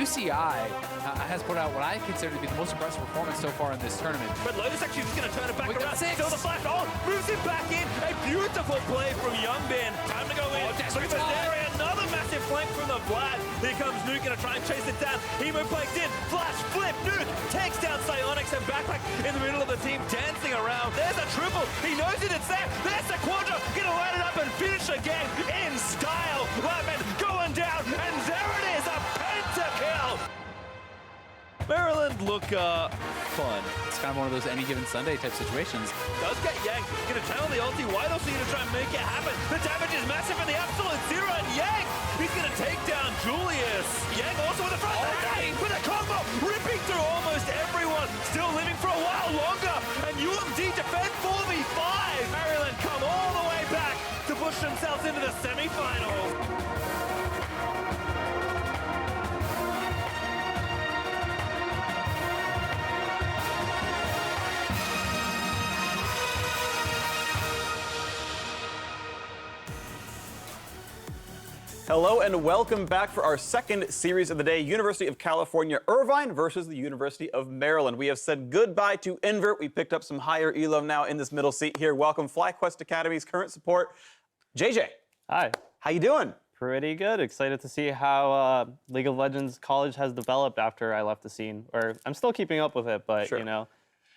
UCI has put out what I consider to be the most impressive performance so far in this tournament. But Lotus actually just going to turn it back around. Still the flash. Oh, moves it back in. A beautiful play from UMD. Time to go in. Look at this area. Another massive flank from the Vlad. Here comes Nuke, going to try and chase it down. Emo plays in. Flash, flip, Nuke takes down Psyonix and Backpack in the middle of the team dancing around. There's a triple. He knows it. It's there. There's the Quadra. Going to line it up and finish the game in style. Weapon going down. And there it is. A pentakill. Maryland look fun. It's kind of one of those any given Sunday type situations. Does get Yang. Gonna channel the ulti. Wide ulti to try and make it happen. The damage is massive in the absolute zero, and Yang, he's gonna take down Julius. Yang also with the front with a combo, ripping through almost everyone. Still living for a while longer, and UMD defend 4v5. Maryland come all the way back to push themselves into the semifinals. Hello and welcome back for our second series of the day, University of California, Irvine versus the University of Maryland. We have said goodbye to Invert. We picked up some higher elo now in this middle seat here. Welcome FlyQuest Academy's current support, JJ. Hi. How you doing? Pretty good. Excited to see how League of Legends College has developed after I left the scene. Or I'm still keeping up with it, but sure. You know,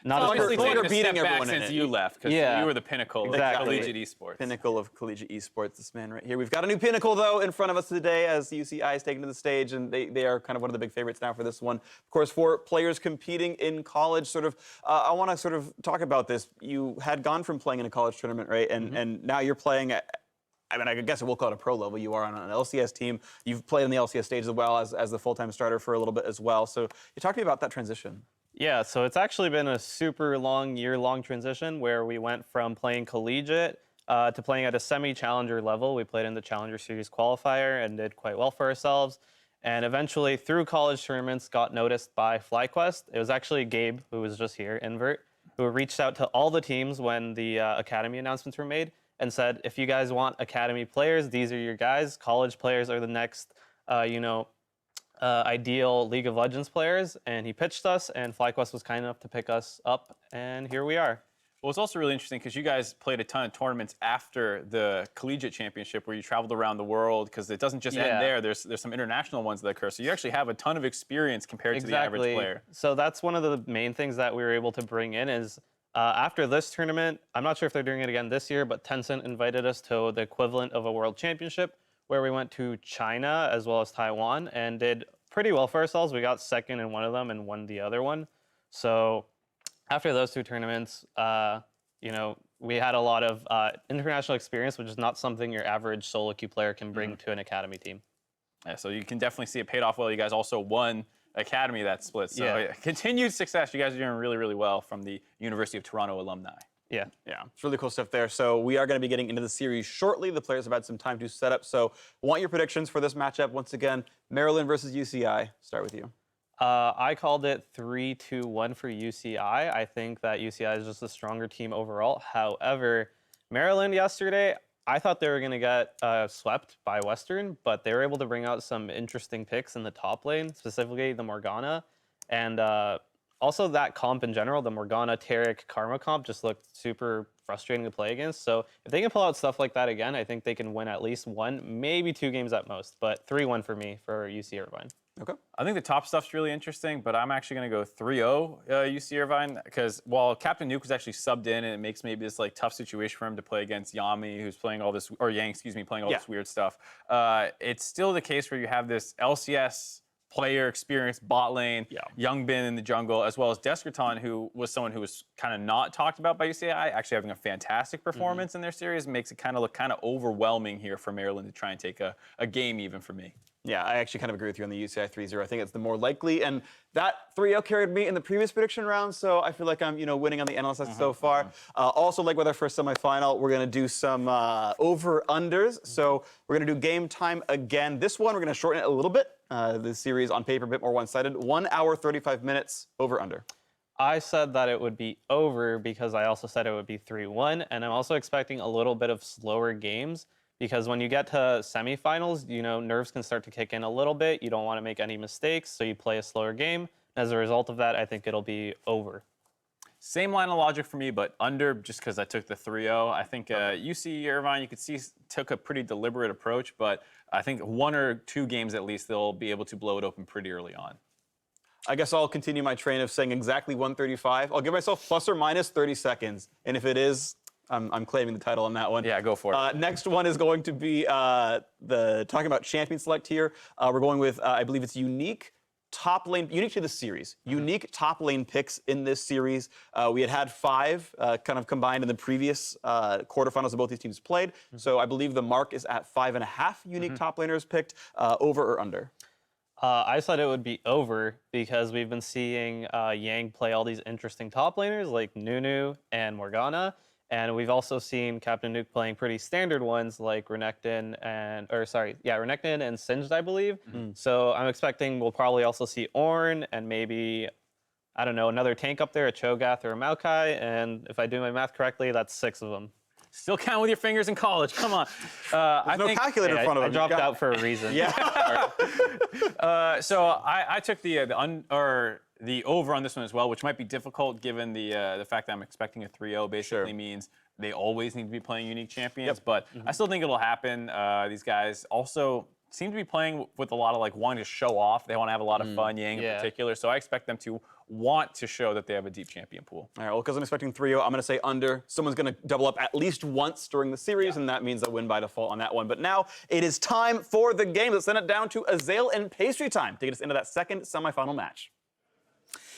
not obviously longer taking a beating step back everyone in since it. you left, because you were the pinnacle of collegiate esports. Pinnacle of collegiate esports, this man right here. We've got a new pinnacle, though, in front of us today as UCI is taken to the stage, and they are kind of one of the big favorites now for this one. Of course, for players competing in college, I want to sort of talk about this. You had gone from playing in a college tournament, right, and now you're playing at, I mean, I guess we'll call it a pro level. You are on an LCS team. You've played on the LCS stage as well as the full-time starter for a little bit as well. So you talk to me about that transition. Yeah, so it's actually been a super long, year-long transition where we went from playing collegiate to playing at a semi-challenger level. We played in the Challenger Series qualifier and did quite well for ourselves. And eventually, through college tournaments, got noticed by FlyQuest. It was actually Gabe, who was just here, Invert, who reached out to all the teams when the Academy announcements were made and said, if you guys want Academy players, these are your guys. College players are the next, ideal League of Legends players, and he pitched us, and FlyQuest was kind enough to pick us up, and here we are. Well, it's also really interesting because you guys played a ton of tournaments after the collegiate championship where you traveled around the world, because it doesn't just end there. There's some international ones that occur. So you actually have a ton of experience compared to the average player. So that's one of the main things that we were able to bring in is after this tournament, I'm not sure if they're doing it again this year, but Tencent invited us to the equivalent of a world championship, where we went to China as well as Taiwan and did pretty well for ourselves. We got second in one of them and won the other one. So after those two tournaments, we had a lot of international experience, which is not something your average solo queue player can bring to an academy team. Yeah, so you can definitely see it paid off well. You guys also won Academy that split. So continued success. You guys are doing really, really well from the University of Toronto alumni. Yeah. It's really cool stuff there. So we are going to be getting into the series shortly. The players have had some time to set up. So I want your predictions for this matchup. Once again, Maryland versus UCI. Start with you. I called it 3-2-1 for UCI. I think that UCI is just a stronger team overall. However, Maryland yesterday, I thought they were going to get swept by Western, but they were able to bring out some interesting picks in the top lane, specifically the Morgana. And also, that comp in general, the Morgana, Taric, Karma comp just looked super frustrating to play against. So if they can pull out stuff like that again, I think they can win at least one, maybe two games at most. But 3-1 for me for UC Irvine. Okay. I think the top stuff's really interesting, but I'm actually going to go 3-0 UC Irvine, because while Captain Nuke was actually subbed in, and it makes maybe this tough situation for him to play against Yami, who's playing all this, or Yang, excuse me, playing all this weird stuff. It's still the case where you have this LCS player experience bot lane, Young Bin in the jungle, as well as Deskerton, who was someone who was kind of not talked about by UCI, actually having a fantastic performance in their series, makes it kind of look kind of overwhelming here for Maryland to try and take a game even for me. Yeah, I actually kind of agree with you on the UCI 3-0. I think it's the more likely, and that 3-0 carried me in the previous prediction round, so I feel like I'm, winning on the analyst so far. Also, like with our first semifinal, we're going to do some over-unders. So we're going to do game time again. This one, we're going to shorten it a little bit. The series on paper a bit more one-sided. 1 hour, 35 minutes, over-under. I said that it would be over because I also said it would be 3-1, and I'm also expecting a little bit of slower games because when you get to semifinals, you know, nerves can start to kick in a little bit. You don't want to make any mistakes, so you play a slower game. As a result of that, I think it'll be over. Same line of logic for me, but under just because I took the 3-0. I think UC Irvine, you could see, took a pretty deliberate approach, but I think 1 or 2 games at least, they'll be able to blow it open pretty early on. I guess I'll continue my train of saying exactly 135. I'll give myself plus or minus 30 seconds. And if it is, I'm claiming the title on that one. Yeah, go for it. Next one is going to be talking about champion select here. We're going with, I believe it's unique to the series. Unique top lane picks in this series. We had 5 kind of combined in the previous quarterfinals that both these teams played. So I believe the mark is at 5.5 unique top laners picked. Over or under? I said it would be over because we've been seeing Yang play all these interesting top laners like Nunu and Morgana. And we've also seen Captain Nuke playing pretty standard ones like Renekton and Singed, I believe. So I'm expecting we'll probably also see Ornn and maybe, I don't know, another tank up there, a Cho'Gath or a Maokai. And if I do my math correctly, that's 6 of them. Still count with your fingers in college. Come on. There's no calculator in front of I him. dropped out for a reason. Yeah. So I took the over on this one as well, which might be difficult given the fact that I'm expecting a 3-0 basically means they always need to be playing unique champions. But I still think it'll happen. These guys also seem to be playing with a lot of like wanting to show off. They want to have a lot of fun, Yang in particular. So I expect them to want to show that they have a deep champion pool. All right, well, because I'm expecting 3-0, I'm going to say under. Someone's going to double up at least once during the series, and that means they'll win by default on that one. But now it is time for the game. Let's send it down to Azael and Pastry Time to get us into that second semifinal match.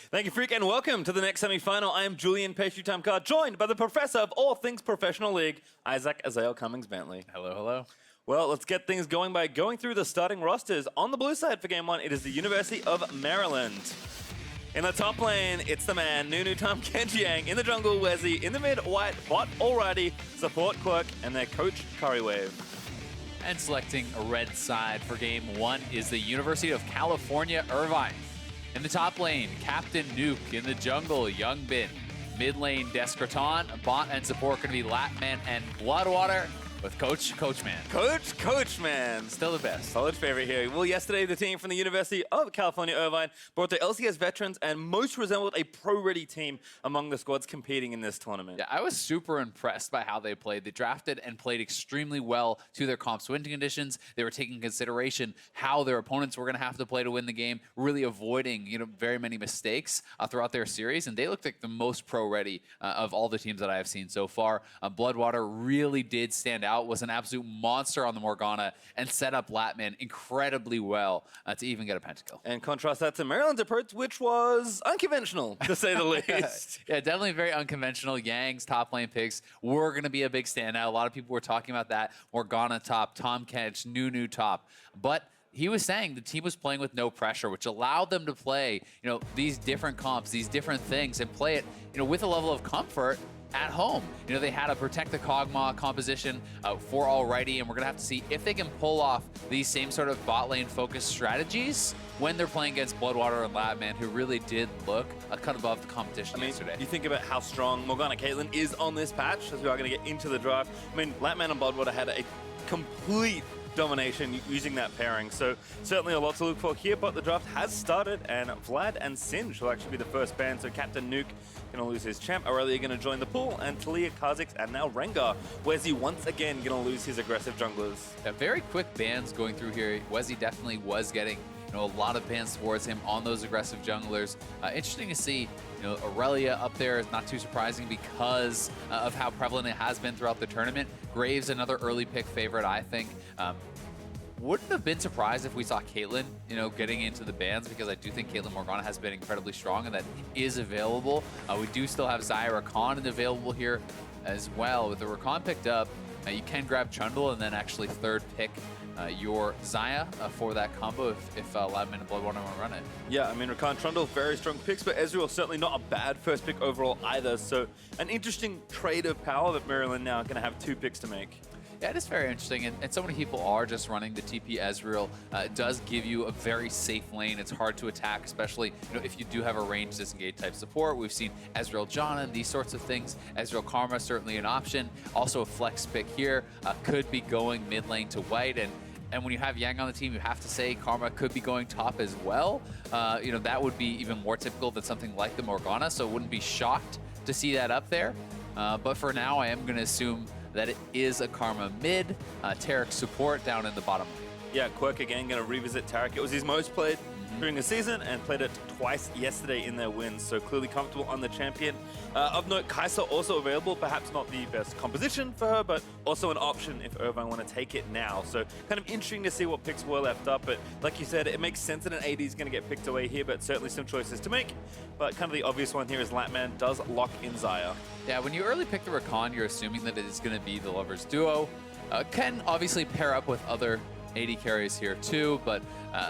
Thank you, Freak, and welcome to the next semifinal. I am Julian Pastry Time Card, joined by the professor of all things professional league, Isaac Azael Cummings-Bentley. Hello, hello. Well, let's get things going by going through the starting rosters. On the blue side for Game 1, it is the University of Maryland. In the top lane, it's the man, Nunu, Tom, Kenji Yang. In the jungle, Wezzy. In the mid, White, Bot, Alrighty, support Quirk, and their coach, Currywave. And selecting a red side for Game 1 is the University of California, Irvine. In the top lane, Captain Nuke. In the jungle, Youngbin. Mid lane, Descraton. Bot and support going to be Latman and Bloodwater. With Coachman. Coachman. Still the best. Solid favorite here. Well, yesterday, the team from the University of California, Irvine, brought their LCS veterans and most resembled a pro-ready team among the squads competing in this tournament. Yeah, I was super impressed by how they played. They drafted and played extremely well to their comp's win conditions. They were taking consideration how their opponents were going to have to play to win the game, really avoiding very many mistakes throughout their series. And they looked like the most pro-ready of all the teams that I have seen so far. Bloodwater really did stand out. Was an absolute monster on the Morgana and set up Latman incredibly well to even get a pentakill. And contrast that to Maryland's approach, which was unconventional, to say the least. Yeah, definitely very unconventional. Yang's top lane picks were going to be a big standout. A lot of people were talking about that. Morgana top, Tom Kench, Nunu top. But he was saying the team was playing with no pressure, which allowed them to play, these different comps, these different things, and play it, with a level of comfort at home. They had to protect the Kog'Maw composition for Alrighty, and we're gonna have to see if they can pull off these same sort of bot lane focused strategies when they're playing against Bloodwater and Latman, who really did look a cut above the competition yesterday. You think about how strong Morgana Caitlyn is on this patch, as we are gonna get into the draft. Latman and Bloodwater had a complete domination using that pairing, so certainly a lot to look for here, but the draft has started, and Vlad and Singed will actually be the first ban, so Captain Nuke gonna lose his champ, Aurelia gonna join the pool, and Talia, Kha'Zix, and now Rengar. Wezzy once again gonna lose his aggressive junglers. Yeah, very quick bans going through here. Wezzy definitely was getting a lot of bans towards him on those aggressive junglers. Interesting to see, Aurelia up there is not too surprising because of how prevalent it has been throughout the tournament. Graves, another early pick favorite, I think. Wouldn't have been surprised if we saw Caitlyn, getting into the bans, because I do think Caitlyn Morgana has been incredibly strong and that is available. We do still have Xayah Rakan available here as well. With the Rakan picked up, you can grab Trundle and then actually third pick your Xayah for that combo if Latman and Bloodwater want to run it. Yeah, Rakan, Trundle, very strong picks, but Ezreal certainly not a bad first pick overall either. So an interesting trade of power that Maryland now going to have 2 picks to make. Yeah, it is very interesting, and so many people are just running the TP Ezreal. It does give you a very safe lane. It's hard to attack, especially if you do have a ranged disengage type support. We've seen Ezreal Janna and these sorts of things. Ezreal Karma certainly an option. Also a flex pick here could be going mid lane to white, and when you have Yang on the team, you have to say Karma could be going top as well. That would be even more typical than something like the Morgana, so wouldn't be shocked to see that up there. But for now, I am going to assume that it is a Karma mid, Taric support down in the bottom. Yeah, Quirk again going to revisit Taric. It was his most played during the season and played it twice yesterday in their wins, so clearly comfortable on the champion. Of note, Kai'Sa also available, perhaps not the best composition for her, but also an option if Irvine want to take it now. So kind of interesting to see what picks were left up, but like you said, it makes sense that an AD is going to get picked away here, but certainly some choices to make. But kind of the obvious one here is Latman does lock in Xayah. Yeah, when you early pick the Rakan, you're assuming that it is going to be the Lovers duo. Can obviously pair up with other AD carries here too, but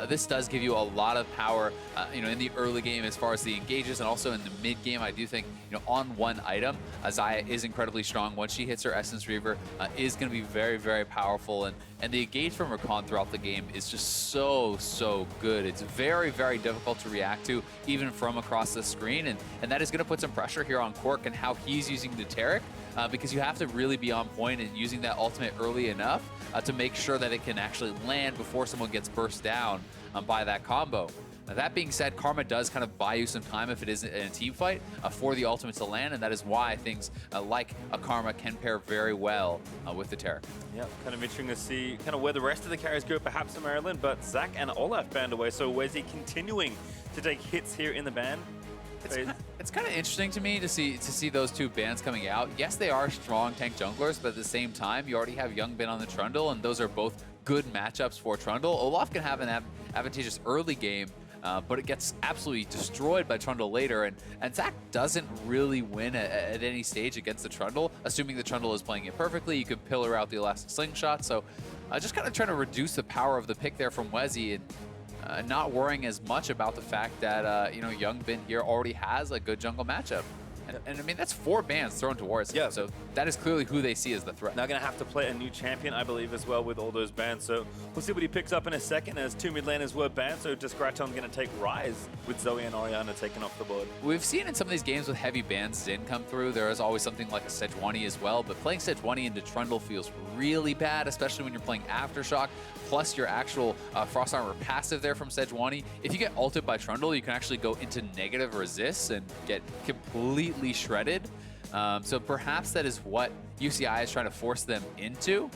this does give you a lot of power, in the early game as far as the engages, and also in the mid game. I do think, on one item, Xayah is incredibly strong. Once she hits her Essence Reaver, is going to be very, very powerful, and the engage from Rakan throughout the game is just so good. It's very, very difficult to react to, even from across the screen, and that is going to put some pressure here on Quirk and how he's using the Taric, because you have to really be on point and using that ultimate early enough to make sure that it can actually land before someone gets burst down by that combo. Now, that being said, Karma does kind of buy you some time if it is in a team fight for the ultimate to land, and that is why things like a Karma can pair very well with the Taric. Yeah, kind of interesting to see kind of where the rest of the carries go, perhaps in Maryland, but Zach and Olaf banned away, so where's he continuing to take hits here in the ban? It's kind of interesting to me to see those two bans coming out. Yes, they are strong tank junglers, but at the same time, you already have Young Bin on the Trundle, and those are both good matchups for Trundle. Olaf can have an advantageous early game, but it gets absolutely destroyed by Trundle later, and Zach doesn't really win at any stage against the Trundle. Assuming the Trundle is playing it perfectly, you could pillar out the Elastic Slingshot, so just kind of trying to reduce the power of the pick there from Wezzy, and not worrying as much about the fact that Young Bin here already has a good jungle matchup. And I mean, that's 4 bans thrown towards him, so that is clearly who they see as the threat. Now going to have to play a new champion, I believe, as well with all those bans. So we'll see what he picks up in a second, as 2 mid laners were banned. So Discraton's going to take Rise with Zoe and Orianna taken off the board. We've seen in some of these games with heavy bans Xin come through, there is always something like a Sejuani as well, but playing Sejuani into Trundle feels really bad, especially when you're playing Aftershock, plus your actual Frost Armor passive there from Sejuani. If you get ulted by Trundle, you can actually go into negative resists and get completely shredded. So perhaps that is what UCI is trying to force them into,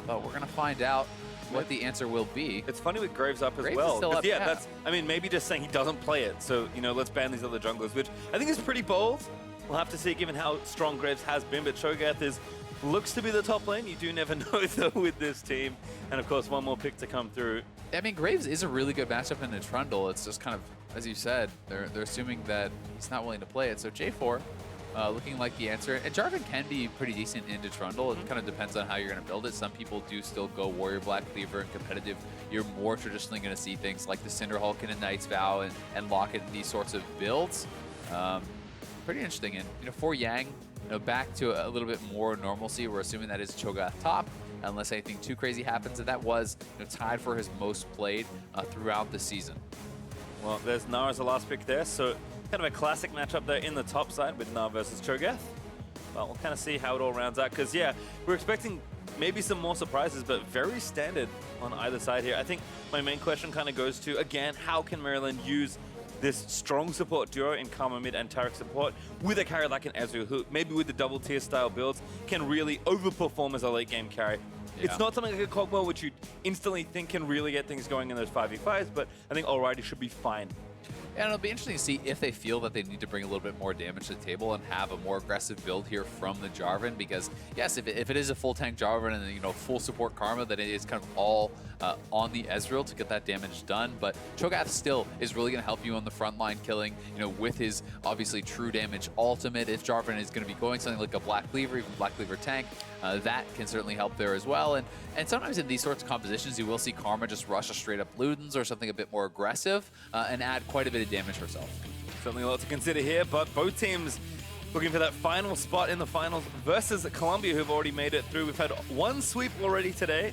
but we're going to find out what the answer will be. It's funny with Graves up as Graves well. is still up, Yeah, that's, I mean, maybe just saying he doesn't play it, so, let's ban these other junglers, which I think is pretty bold. We'll have to see, given how strong Graves has been, but Cho'Gath looks to be the top lane. You do never know, though, with this team. And, of course, one more pick to come through. I mean, Graves is a really good matchup in the Trundle. It's just kind of, as you said, they're assuming that he's not willing to play it. So J4 looking like the answer. And Jarvan can be pretty decent into Trundle. It kind of depends on how you're going to build it. Some people do still go Warrior Black Cleaver and competitive. You're more traditionally going to see things like the Cinderhulk and a Knight's Vow and Locket and these sorts of builds. Pretty interesting. And, for Yang, back to a little bit more normalcy. We're assuming that is Cho'Gath top, unless anything too crazy happens. And that was tied for his most played throughout the season. Well, there's Gnar as the last pick there, so kind of a classic matchup there in the top side with Gnar versus Cho'Gath. But we'll kind of see how it all rounds out, because, yeah, we're expecting maybe some more surprises, but very standard on either side here. I think my main question kind of goes to, again, how can Maryland use this strong support duo in Karma mid and Taric support with a carry like an Ezreal, who maybe with the double tier style builds can really overperform as a late game carry. Yeah. It's not something like a Cogwell, which you instantly think can really get things going in those 5v5s, but I think Alrighty should be fine. And it'll be interesting to see if they feel that they need to bring a little bit more damage to the table and have a more aggressive build here from the Jarvan, because yes, if it is a full tank Jarvan and full support Karma, then it is kind of all on the Ezreal to get that damage done. But Cho'Gath still is really going to help you on the front line killing, with his obviously true damage ultimate. If Jarvan is going to be going something like a Black Cleaver, even Black Cleaver tank, that can certainly help there as well. And sometimes in these sorts of compositions, you will see Karma just rush a straight up Ludens or something a bit more aggressive and add quite a bit of damage herself. Certainly a lot to consider here, but both teams looking for that final spot in the finals versus Colombia, who've already made it through. We've had one sweep already today.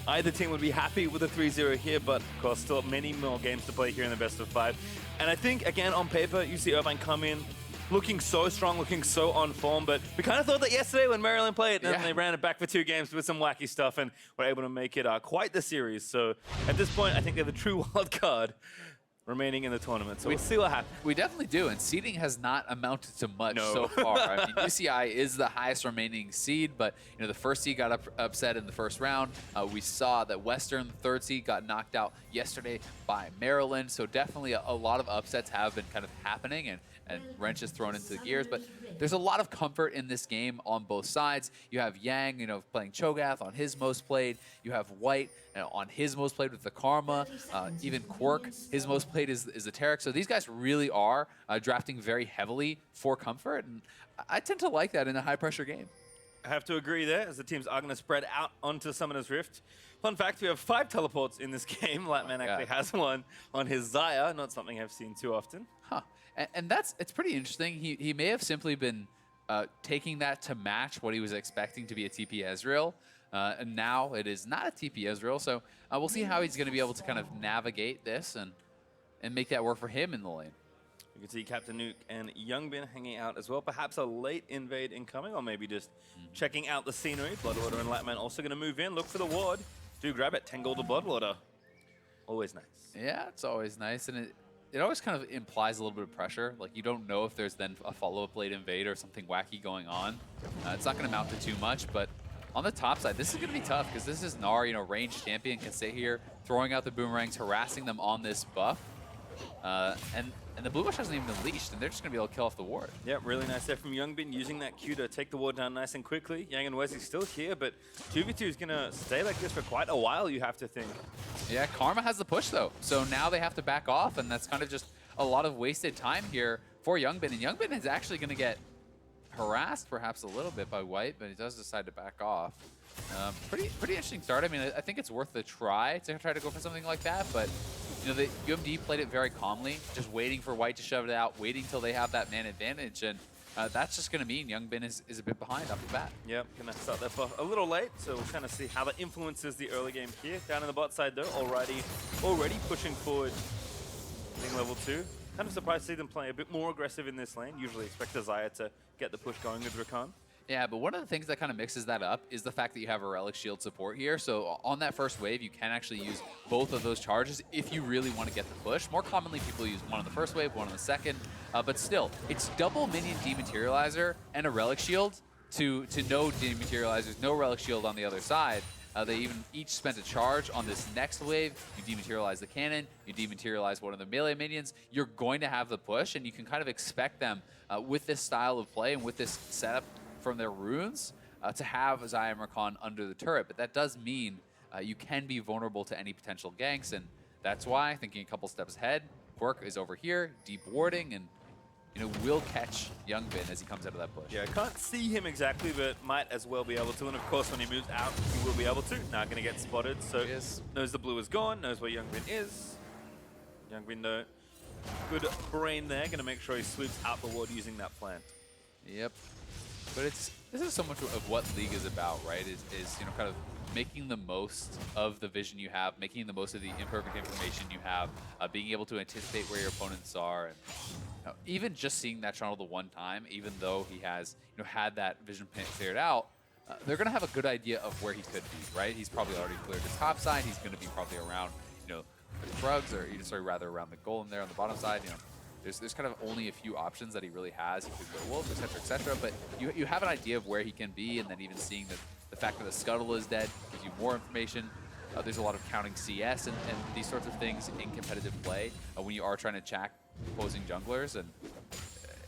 Either team would be happy with a 3-0 here, but of course still many more games to play here in the best of 5. And I think, again, on paper, you see Irvine come in looking so strong, looking so on form, but we kind of thought that yesterday when Maryland played, and then they ran it back for 2 games with some wacky stuff and were able to make it quite the series. So at this point, I think they're the true wild card remaining in the tournament. So we'll see what happens. We definitely do, and seeding has not amounted to much so far. I mean, UCI is the highest remaining seed, but the first seed got upset in the first round. We saw that Western, the 3rd seed, got knocked out yesterday by Maryland. So definitely a lot of upsets have been kind of happening, and wrenches thrown into the gears. But there's a lot of comfort in this game on both sides. You have Yang, playing Cho'Gath on his most played. You have White on his most played with the Karma. Even Quirk, his most played is the Taric. So these guys really are drafting very heavily for comfort, and I tend to like that in a high-pressure game. I have to agree there, as the teams are going to spread out onto Summoner's Rift. Fun fact, we have 5 teleports in this game. Lightman actually has one on his Xayah, not something I've seen too often. Huh. And it's pretty interesting. He may have simply been taking that to match what he was expecting to be a TP Ezreal. And now it is not a TP Ezreal, so we'll see how he's going to be able to kind of navigate this and make that work for him in the lane. You can see Captain Nuke and Youngbin hanging out as well. Perhaps a late invade incoming, or maybe just checking out the scenery. Bloodwater and Lightman also going to move in, look for the ward. Do grab it, 10 gold to Bloodwater. Always nice. Yeah, it's always nice, and it always kind of implies a little bit of pressure. Like, you don't know if there's then a follow-up late invade or something wacky going on. It's not going to amount to too much, but on the top side, this is going to be tough because this is Gnar, ranged champion, can sit here, throwing out the boomerangs, harassing them on this buff. And the blue bush hasn't even been leashed, and they're just going to be able to kill off the ward. Yeah, really nice there from Youngbin, using that Q to take the ward down nice and quickly. Yang and Wesley still here, but 2v2 is going to stay like this for quite a while, you have to think. Yeah, Karma has the push, though. So now they have to back off, and that's kind of just a lot of wasted time here for Youngbin. And Youngbin is actually going to get harassed perhaps a little bit by White, but he does decide to back off. Pretty interesting start. I mean, I think it's worth the try to go for something like that, but the UMD played it very calmly, just waiting for White to shove it out, waiting till they have that man advantage, and that's just going to mean Youngbin is a bit behind off the bat. Yep, going to start that for a little late, so we'll kind of see how that influences the early game here. Down in the bot side, though, already pushing forward, being level 2. Kind of surprised to see them play a bit more aggressive in this lane. Usually expect Xayah to get the push going with Rakan. Yeah, but one of the things that kind of mixes that up is the fact that you have a Relic Shield support here. So on that first wave, you can actually use both of those charges if you really want to get the push. More commonly, people use one on the first wave, one on the second. But still, it's double minion dematerializer and a Relic Shield to no dematerializers, no Relic Shield on the other side. They even each spent a charge on this next wave. You dematerialize the cannon, you dematerialize one of the melee minions. You're going to have the push, and you can kind of expect them with this style of play and with this setup from their runes to have Xayah and Rakan under the turret. But that does mean you can be vulnerable to any potential ganks, and that's why, thinking a couple steps ahead, Quirk is over here, deep warding, and will catch Youngbin as he comes out of that push. Yeah, can't see him exactly, but might as well be able to. And of course, when he moves out, he will be able to. Not going to get spotted, so knows the blue is gone, knows where Youngbin is. Youngbin, though, good brain there, going to make sure he sweeps out the ward using that plant. Yep. But this is so much of what League is about, right? Is kind of making the most of the vision you have, making the most of the imperfect information you have, being able to anticipate where your opponents are, and even just seeing that channel the one time, even though he has had that vision cleared out, they're going to have a good idea of where he could be, right? He's probably already cleared the top side. He's going to be probably around the drugs, or rather around the golem there on the bottom side. There's kind of only a few options that he really has. He could go Wolf, etc., but you have an idea of where he can be, and then even seeing the fact that the Scuttle is dead gives you more information. There's a lot of counting CS and these sorts of things in competitive play when you are trying to track opposing junglers, and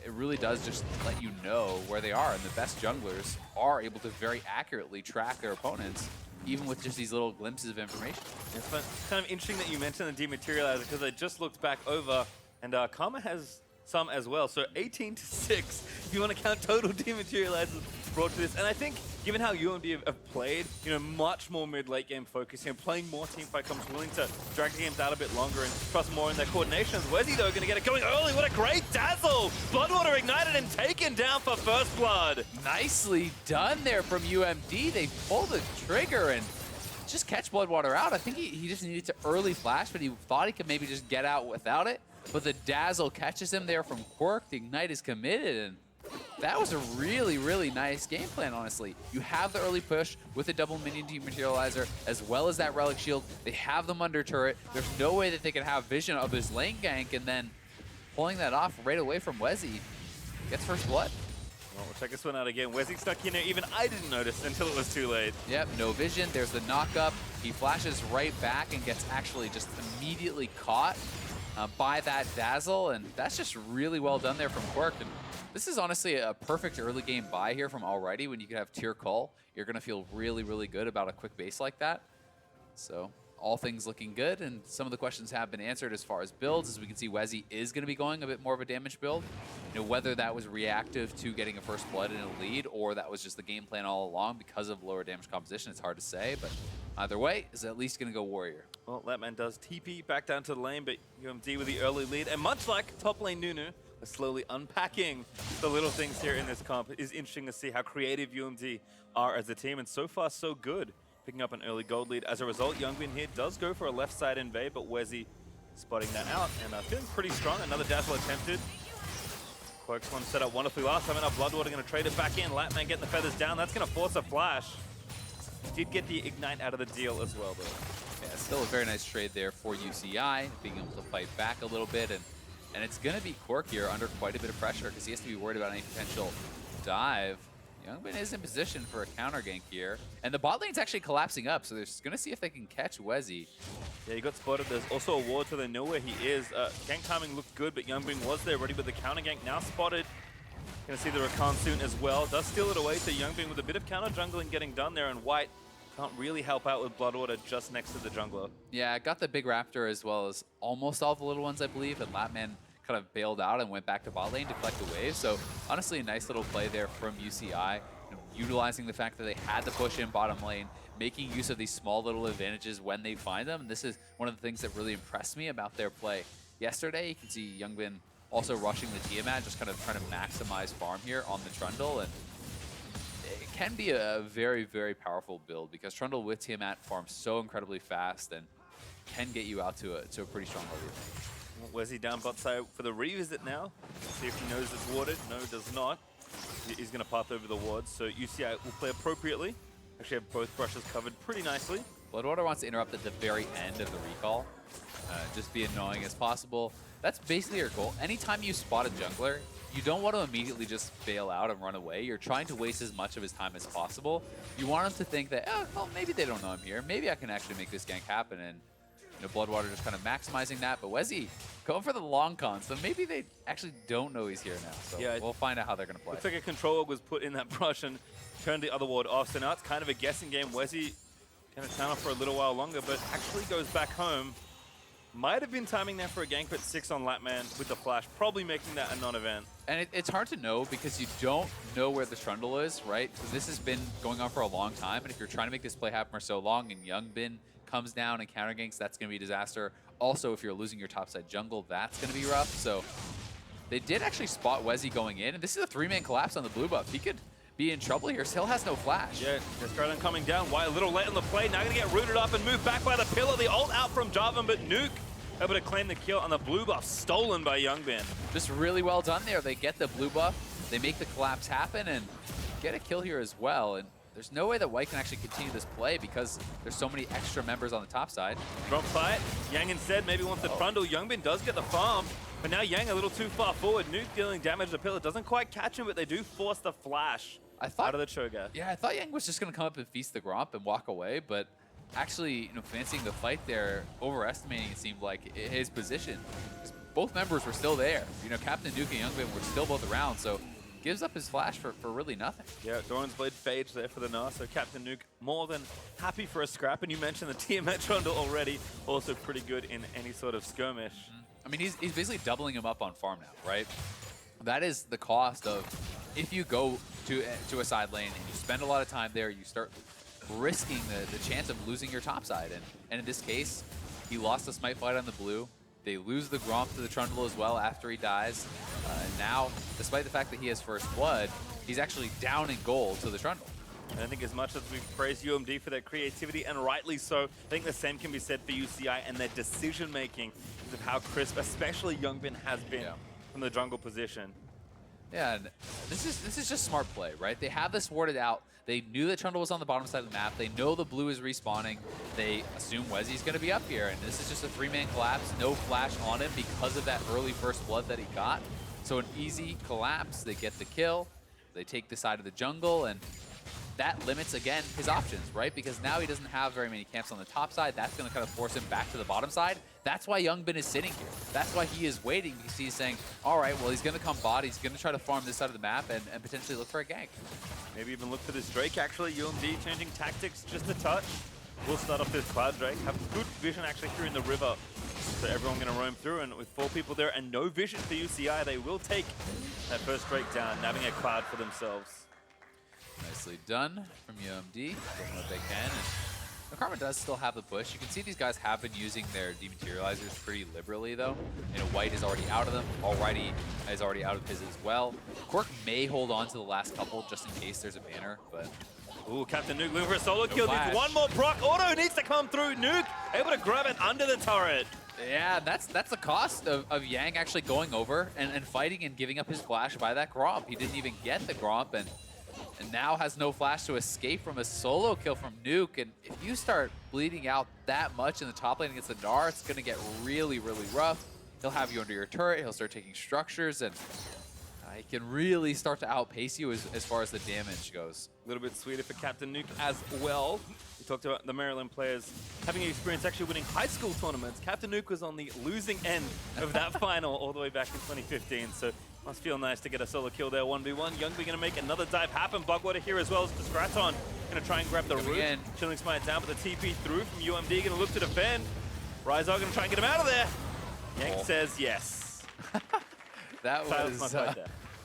it really does just let you know where they are, and the best junglers are able to very accurately track their opponents, even with just these little glimpses of information. It's kind of interesting that you mentioned the dematerializer, because I just looked back over, and Karma has some as well. So 18 to 6, if you want to count total dematerializers brought to this. And I think, given how UMD have played, much more mid-late game focus, playing more teamfight comes willing to drag the games out a bit longer and trust more in their coordinations. Wezzy, though, going to get it going early. What a great dazzle! Bloodwater ignited and taken down for first blood. Nicely done there from UMD. They pulled the trigger and just catch Bloodwater out. I think he just needed to early flash, but he thought he could maybe just get out without it. But the dazzle catches him there from Quirk. The ignite is committed, and that was a really, really nice game plan, honestly. You have the early push with the double minion dematerializer, as well as that relic shield. They have them under turret. There's no way that they can have vision of his lane gank, and then pulling that off right away from Wezzy. Gets first blood. Well, we'll check this one out again. Wezzy stuck in there. Even I didn't notice until it was too late. Yep, no vision. There's the knock-up. He flashes right back and gets actually just immediately caught by that dazzle, and that's just really well done there from Quirk. And this is honestly a perfect early game buy here from Alrighty. When you can have tier call, you're going to feel really, really good about a quick base like that. So all things looking good, and some of the questions have been answered as far as builds. As we can see, Wezzy is going to be going a bit more of a damage build. Whether that was reactive to getting a first blood in a lead, or that was just the game plan all along because of lower damage composition, it's hard to say, but either way, is at least going to go Warrior. Well, Latman does TP back down to the lane, but UMD with the early lead. And much like top lane Nunu, we're slowly unpacking the little things here in this comp. It is interesting to see how creative UMD are as a team, and so far so good. Picking up an early gold lead. As a result, Youngbin here does go for a left side invade, but Wezzy spotting that out and feeling pretty strong. Another dazzle attempted. Quirk's one set up wonderfully last time, and now Bloodwater going to trade it back in. Latman getting the feathers down. That's going to force a flash. Did get the ignite out of the deal as well, though. Yeah, still a very nice trade there for UCI, being able to fight back a little bit, and it's going to be Quirk here under quite a bit of pressure because he has to be worried about any potential dive. Youngbin is in position for a counter gank here, and the bot lane's actually collapsing up, so they're just going to see if they can catch Wezzy. Yeah, he got spotted. There's also a ward, so they know where he is. Gank timing looked good, but Youngbin was there ready with the counter gank. Now spotted. Going to see the Rakan soon as well. Does steal it away, so Youngbin with a bit of counter jungling getting done there, and White can't really help out with Bloodwater just next to the jungler. Yeah, got the big raptor as well as almost all the little ones, I believe, and Latman kind of bailed out and went back to bot lane to collect the wave. So honestly, a nice little play there from UCI, utilizing the fact that they had to push in bottom lane, making use of these small little advantages when they find them. And this is one of the things that really impressed me about their play yesterday. You can see Youngbin also rushing the Tiamat, just kind of trying to maximize farm here on the Trundle. And it can be a very, very powerful build because Trundle with Tiamat farms so incredibly fast and can get you out to a pretty strong lead. Wezzy down bot side for the revisit now. See if he knows it's warded. No, does not. He's going to path over the wards, so UCI will play appropriately. Actually have both brushes covered pretty nicely. Bloodwater wants to interrupt at the very end of the recall. Just be annoying as possible. That's basically your goal. Anytime you spot a jungler, you don't want to immediately just bail out and run away. You're trying to waste as much of his time as possible. You want him to think that, oh, well, maybe they don't know I'm here. Maybe I can actually make this gank happen. And Bloodwater just kind of maximizing that. But Wezzy going for the long con, so maybe they actually don't know he's here now. So yeah, we'll find out how they're going to play. Looks like a control orb was put in that brush and turned the other ward off. So now it's kind of a guessing game. Wezzy going to turn off for a little while longer, but actually goes back home. Might have been timing there for a gank, but 6 on Latman with the flash, probably making that a non-event. And it's hard to know because you don't know where the Trundle is, right? So this has been going on for a long time, and if you're trying to make this play happen for so long and Youngbin comes down and counter ganks, that's going to be a disaster. Also, if you're losing your topside jungle, that's going to be rough. So they did actually spot Wezzy going in, and this is a 3-man collapse on the blue buff. He could be in trouble here. Still has no flash. Yeah, Descartes coming down. White a little late on the play. Now going to get rooted up and moved back by the pillar. The ult out from Jarvan, but Nuke able to claim the kill on the blue buff, stolen by Youngbin. Just really well done there. They get the blue buff, they make the collapse happen, and get a kill here as well. And there's no way that White can actually continue this play because there's so many extra members on the top side. Drop fight. Yang instead maybe wants the Trundle. Youngbin does get the farm, but now Yang a little too far forward. Nuke dealing damage to the pillar. Doesn't quite catch him, but they do force the flash out of the Cho'Gath. Yeah, I thought Yang was just going to come up and feast the Gromp and walk away, but actually, fancying the fight there, overestimating it seemed like his position. Both members were still there. Captain Nuke and Youngbin were still both around, so gives up his flash for really nothing. Yeah, Doran's Blade fades there for the Gnar, so Captain Nuke more than happy for a scrap. And you mentioned the Tiamat Trundle already, also pretty good in any sort of skirmish. I mean, he's basically doubling him up on farm now, right? That is the cost of if you go to a side lane and you spend a lot of time there, you start risking the chance of losing your top side. And in this case, he lost the smite fight on the blue. They lose the Gromp to the Trundle as well after he dies. And now, despite the fact that he has first blood, he's actually down in gold to the Trundle. And I think as much as we've praised UMD for their creativity, and rightly so, I think the same can be said for UCI and their decision-making because of how crisp, especially Youngbin has been from the jungle position. Yeah, and this is just smart play, right? They have this warded out. They knew that Trundle was on the bottom side of the map. They know the blue is respawning. They assume Wezzy's going to be up here, and this is just a 3-man collapse. No flash on him because of that early first blood that he got. So an easy collapse. They get the kill. They take the side of the jungle, and that limits, again, his options, right? Because now he doesn't have very many camps on the top side. That's going to kind of force him back to the bottom side. That's why Youngbin is sitting here. That's why he is waiting, because he's saying, all right, well, he's going to come bot. He's going to try to farm this side of the map and potentially look for a gank. Maybe even look for this Drake, actually. UMD changing tactics just a touch. We'll start off this Cloud Drake. Have good vision actually here in the river. So everyone going to roam through, and with 4 people there and no vision for UCI, they will take that first Drake down, nabbing a Cloud for themselves. Nicely done from UMD. Doing what they can. And Karma does still have the push. You can see these guys have been using their dematerializers pretty liberally, though. You know, White is already out of them. Alrighty is already out of his as well. Quirk may hold on to the last couple just in case there's a banner, but... Ooh, Captain Nuke looking for a solo kill. flash. Needs one more proc. Auto needs to come through. Nuke able to grab it under the turret. Yeah, that's the cost of Yang actually going over and fighting and giving up his flash by that Gromp. He didn't even get the Gromp, and now has no flash to escape from a solo kill from Nuke. And if you start bleeding out that much in the top lane against the Gnar, it's going to get really, really rough. He'll have you under your turret. He'll start taking structures, and he can really start to outpace you as far as the damage goes. A little bit sweeter for Captain Nuke as well. We talked about the Maryland players having experience actually winning high school tournaments. Captain Nuke was on the losing end of that final all the way back in 2015. So must feel nice to get a solo kill there, 1v1. Youngby going to make another dive happen. Bugwater here as well as Discraton. Going to try and grab the root. Chilling Smite down, but the TP through from UMD. Going to look to defend. Ryzar going to try and get him out of there. Yank says yes. That was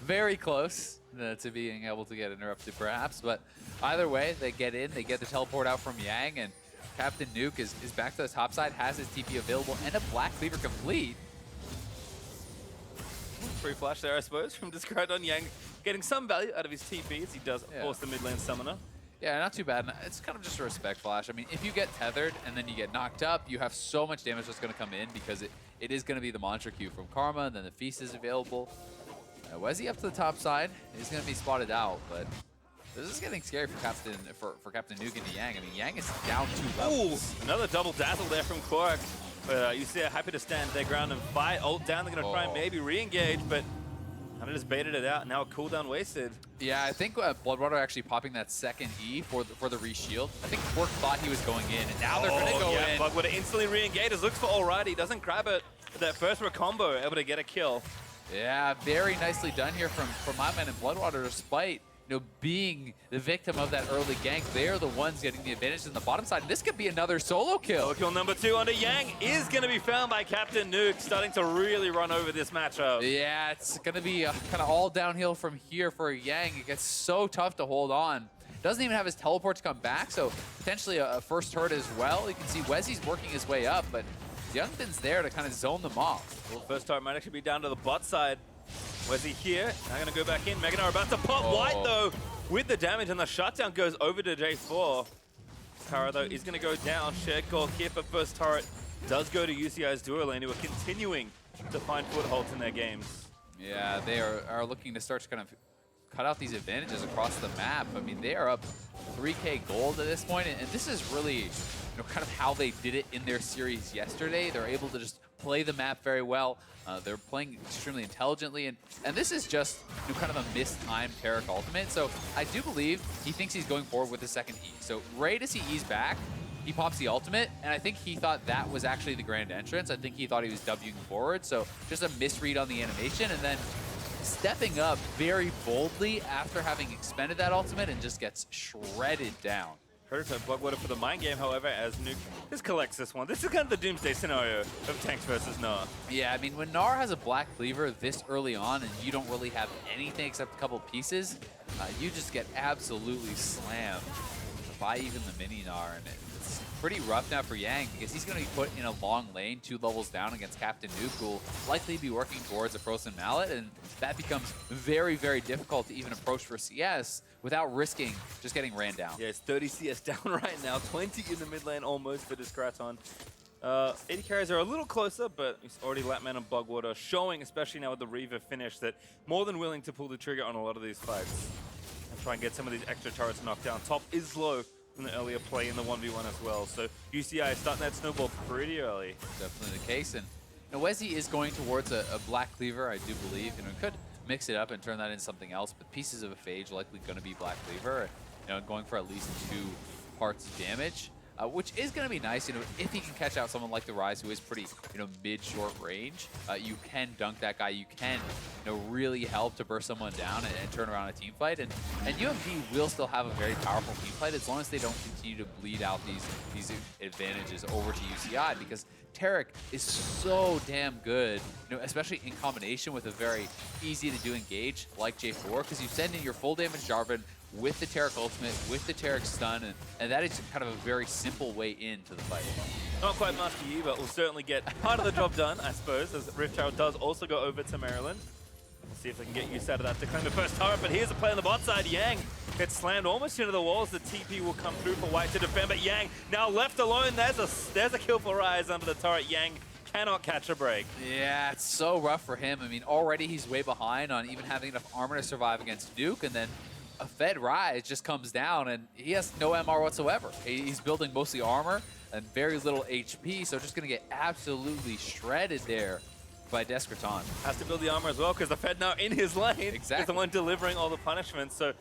very close to being able to get interrupted, perhaps. But either way, they get in. They get the teleport out from Yang, and Captain Nuke is back to the top side, has his TP available, and a Black Cleaver complete. Free flash there, I suppose, from Discraton. Yang getting some value out of his TP as he does force the mid lane summoner. Yeah, not too bad. It's kind of just a respect flash. I mean, if you get tethered and then you get knocked up, you have so much damage that's going to come in because it is going to be the Mantra Q from Karma, and then the Feast is available. Wezzy up to the top side. He's going to be spotted out, but this is getting scary for Captain Nuke into Yang. I mean, Yang is down 2 levels. Ooh, another double dazzle there from Quirk. You see happy to stand their ground and fight. Ult down, they're going to try and maybe re-engage, but kind of just baited it out. Now a cooldown wasted. Yeah, I think Bloodwater actually popping that second E for the re-shield. I think Quirk thought he was going in, and now they're going to go in. Bloodwater instantly re-engages, looks for Alrighty, doesn't grab it. That first combo, able to get a kill. Yeah, very nicely done here from my man, and Bloodwater, despite being the victim of that early gank, they're the ones getting the advantage in the bottom side. This could be another solo kill. Solo kill number 2 under Yang is going to be found by Captain Nuke, starting to really run over this matchup. Yeah, it's going to be kind of all downhill from here for Yang. It gets so tough to hold on. Doesn't even have his teleport to come back, so potentially a first turret as well. You can see Wezzy's working his way up, but Youngbin's there to kind of zone them off. Well, first turret might actually be down to the bot side. Wezzy here, now going to go back in. Meganar about to pop White though, with the damage, and the shutdown goes over to J4. Tara though is going to go down. Shared goal here for first turret does go to UCI's duo lane, who are continuing to find footholds in their games. Yeah, they are looking to start to kind of cut out these advantages across the map. I mean, they are up 3K gold at this point, and this is really kind of how they did it in their series yesterday. They're able to just play the map very well. They're playing extremely intelligently, and this is just kind of a mistimed Taric ultimate. So I do believe he thinks he's going forward with the second E. So right as he E's back, he pops the ultimate, and I think he thought that was actually the grand entrance. I think he thought he was Wing forward, so just a misread on the animation, and then stepping up very boldly after having expended that ultimate and just gets shredded down. Prototype Bloodwater for the mind game, however, as Nuke just collects this one. This is kind of the doomsday scenario of tanks versus Gnar. Yeah, I mean, when Gnar has a black cleaver this early on and you don't really have anything except a couple pieces, you just get absolutely slammed by even the mini Gnar. And it's pretty rough now for Yang because he's going to be put in a long lane 2 levels down against Captain Nuke, who will likely be working towards a Frozen Mallet, and that becomes very, very difficult to even approach for CS without risking just getting ran down. Yeah, it's 30 CS down right now, 20 in the mid lane almost for Discraton. 80 carries are a little closer, but he's already Lapman and Bugwater, showing, especially now with the Reaver finish, that more than willing to pull the trigger on a lot of these fights and try and get some of these extra turrets knocked down. Top is low from the earlier play in the 1v1 as well, so UCI is starting that snowball pretty early. Definitely the case, and Wezzy is going towards a black cleaver, I do believe, and could mix it up and turn that into something else, but pieces of a phage likely going to be black cleaver, going for at least 2 parts of damage, which is going to be nice, if he can catch out someone like the Rise, who is pretty, mid-short range. You can dunk that guy, you can, really help to burst someone down and turn around a team fight, and UMD will still have a very powerful team fight as long as they don't continue to bleed out these advantages over to UCI, because Taric is so damn good, especially in combination with a very easy to do engage like J4, because you send in your full damage Jarvan with the Taric ultimate, with the Taric stun, and that is kind of a very simple way into the fight. Not quite Master Yi, but will certainly get part of the job done, I suppose, as Rift Tower does also go over to Maryland. We'll see if they can get use out of that to claim the first turret, but here's a play on the bot side. Yang gets slammed almost into the walls. The TP will come through for White to defend, but Yang now left alone. There's a kill for Rise under the turret. Yang cannot catch a break. Yeah, it's so rough for him. I mean, already he's way behind on even having enough armor to survive against Duke, and then a fed Rise just comes down, and he has no MR whatsoever. He's building mostly armor and very little HP, so just going to get absolutely shredded there by Discraton. Has to build the armor as well, because the Fed now in his lane Exactly. is the one delivering all the punishments. So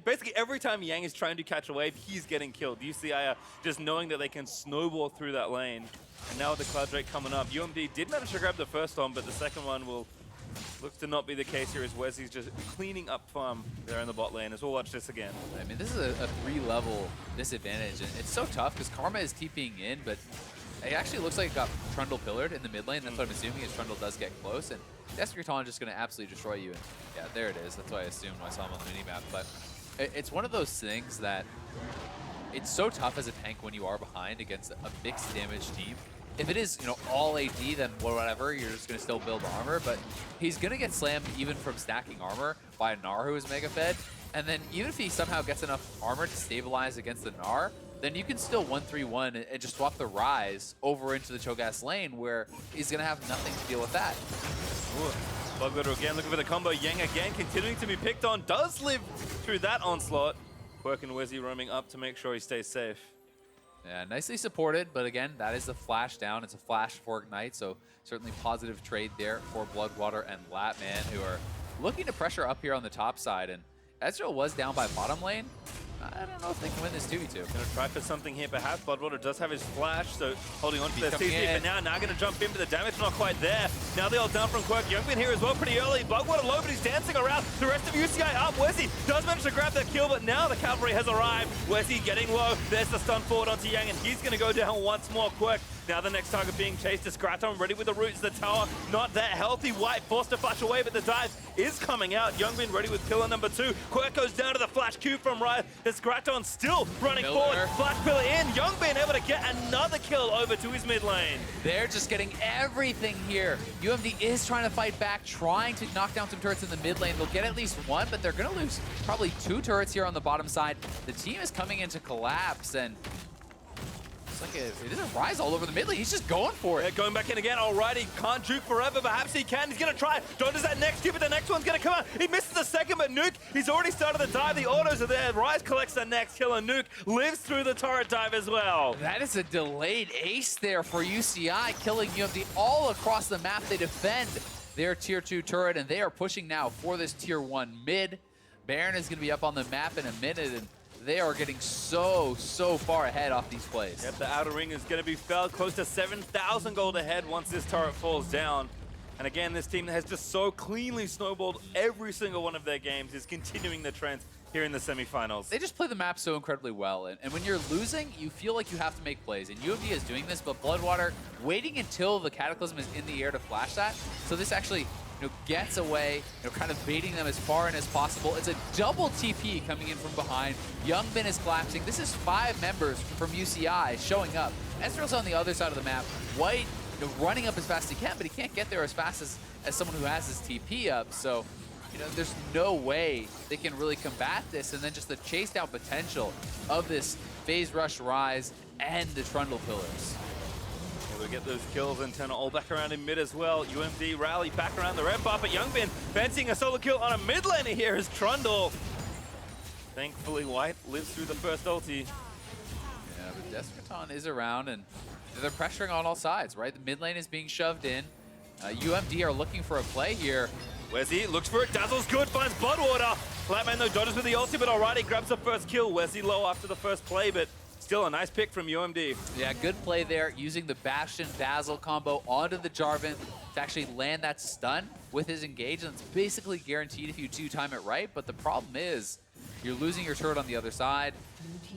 basically every time Yang is trying to catch a wave, he's getting killed. UCI are just knowing that they can snowball through that lane. And now with the Cloud Drake coming up, UMD did manage to grab the first one, but the second one will look to not be the case here, as Wezzy's just cleaning up farm there in the bot lane. As we'll watch this again. I mean, this is a 3-level disadvantage, and it's so tough because Karma is TPing in, but it actually looks like it got Trundle pillared in the mid lane. That's what I'm assuming, is Trundle does get close, and Discraton is just going to absolutely destroy you. And yeah, there it is. That's what I assumed when I saw him on the minimap. But it's one of those things that it's so tough as a tank when you are behind against a mixed damage team. If it is, all AD, then whatever, you're just going to still build armor, but he's going to get slammed even from stacking armor by a Gnar who is mega fed. And then even if he somehow gets enough armor to stabilize against the Gnar, then you can still 1-3-1 and just swap the Rise over into the Cho'Gath lane, where he's going to have nothing to deal with that. Bugwater again looking for the combo. Yang again continuing to be picked on. Does live through that onslaught. Quirk and Wezzy roaming up to make sure he stays safe. Yeah, nicely supported, but again, that is the flash down. It's a flash for Ignite, so certainly positive trade there for Bloodwater and Latman, who are looking to pressure up here on the top side. And Ezreal was down by bottom lane. I don't know if they can win this 2v2. Gonna try for something here perhaps. Bloodwater does have his flash, so holding on to their coming CC in. for now. Now gonna jump in, but the damage not quite there. Now they all down from Quirk. Youngbin here as well pretty early. Bugwater low, but he's dancing around. The rest of UCI up. Wezzy does manage to grab the kill, but now the cavalry has arrived. Wezzy getting low. There's the stun forward onto Yang, and he's gonna go down once more. Quirk. Now the next target being chased is Discraton, ready with the roots. The tower not that healthy. White forced to flash away, but the dive is coming out. Youngbin ready with pillar number 2. Quirk goes down to the flash Q from Riot. Discraton still running forward. Flash pillar in. Youngbin able to get another kill over to his mid lane. They're just getting everything here. UMD is trying to fight back, trying to knock down some turrets in the mid lane. They'll get at least one, but they're going to lose probably 2 turrets here on the bottom side. The team is coming into collapse, and it's like it is a Rise all over the mid lane. He's just going for it. Yeah, going back in again. Alrighty, can't juke forever. Perhaps he can. He's going to try. Dodges that next hit, but the next one's going to come out. He misses the second, but Nuke, he's already started the dive. The autos are there. Rise collects the next kill, and Nuke lives through the turret dive as well. That is a delayed ace there for UCI, killing UMD all across the map. They defend their tier 2 turret, and they are pushing now for this tier 1 mid. Baron is going to be up on the map in a minute, and they are getting so far ahead off these plays. Yep, the outer ring is going to be felled close to 7,000 gold ahead once this turret falls down. And again, this team that has just so cleanly snowballed every single one of their games is continuing the trend here in the semifinals. They just play the map so incredibly well, and when you're losing, you feel like you have to make plays, and UMD is doing this, but Bloodwater waiting until the Cataclysm is in the air to flash that, so this actually gets away, kind of baiting them as far in as possible. It's a double TP coming in from behind. Youngbin is collapsing. This is 5 members from UCI showing up. Ezreal's on the other side of the map. White running up as fast as he can, but he can't get there as fast as someone who has his TP up, so there's no way they can really combat this, and then just the chase down potential of this phase rush rise and the Trundle pillars. We get those kills and turn it all back around in mid as well. UMD rally back around the red bar, but Youngbin fancying a solo kill on a mid laner here is Trundle. Thankfully, White lives through the first ulti. Yeah, but Desperton is around, and they're pressuring on all sides, right? The mid lane is being shoved in. UMD are looking for a play here. Wesley looks for it, Dazzle's good, finds Bloodwater. Flatman though dodges with the ulti, but alright, he grabs the first kill. Wesley low after the first play, but still a nice pick from UMD. Yeah, good play there, using the Bastion Dazzle combo onto the Jarvan to actually land that stun with his engage, and it's basically guaranteed if you do time it right, but the problem is you're losing your turret on the other side.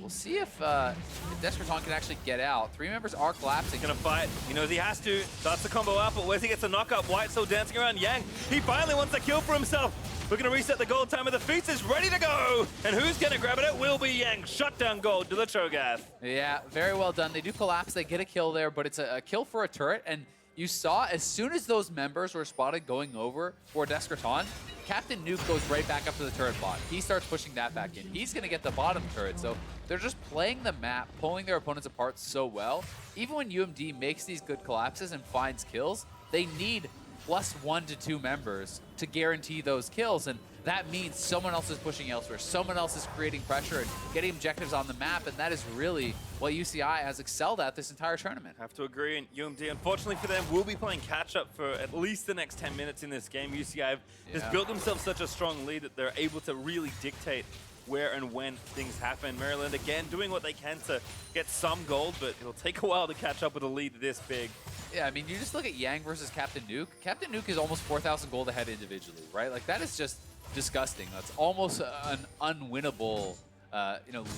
We'll see if Desperton can actually get out. 3 members are collapsing. Gonna fight. He knows he has to. Starts the combo out, but Wesley gets a knockup. White still dancing around Yang. He finally wants a kill for himself. We're gonna reset the gold time of the feast is ready to go. And who's gonna grab it? It will be Yang. Shutdown gold to the Cho'Gath. Yeah, very well done. They do collapse. They get a kill there, but it's a kill for a turret. And you saw as soon as those members were spotted going over for Desperton, Captain Nuke goes right back up to the turret bot. He starts pushing that back in. He's going to get the bottom turret. So they're just playing the map, pulling their opponents apart so well. Even when UMD makes these good collapses and finds kills, they need +1 to 2 members to guarantee those kills. And that means someone else is pushing elsewhere. Someone else is creating pressure and getting objectives on the map. And that is really what UCI has excelled at this entire tournament. Have to agree. And UMD, unfortunately for them, will be playing catch-up for at least the next 10 minutes in this game. UCI has built themselves such a strong lead that they're able to really dictate where and when things happen. Maryland, again, doing what they can to get some gold, but it'll take a while to catch up with a lead this big. Yeah, I mean, you just look at Yang versus Captain Nuke. Captain Nuke is almost 4,000 gold ahead individually, right? Like, that is just disgusting. That's almost an unwinnable,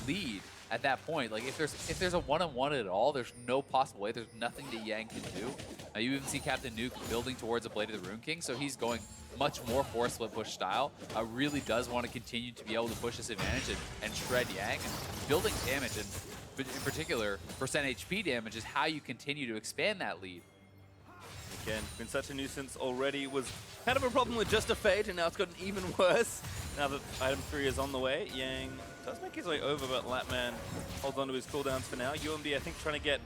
lead at that point. Like, if there's a one-on-one at all, there's no possible way. There's nothing that Yang can do. You even see Captain Nuke building towards a Blade of the Rune King, so he's going much more for split push style. Really does want to continue to be able to push this advantage and shred Yang. And building damage, and in particular, percent HP damage is how you continue to expand that lead. Again, been such a nuisance already. Was kind of a problem with just a Fade, and now it's gotten even worse. Now that item 3 is on the way, Yang does make his way over, but Latman holds on to his cooldowns for now. UMD, I think, trying to get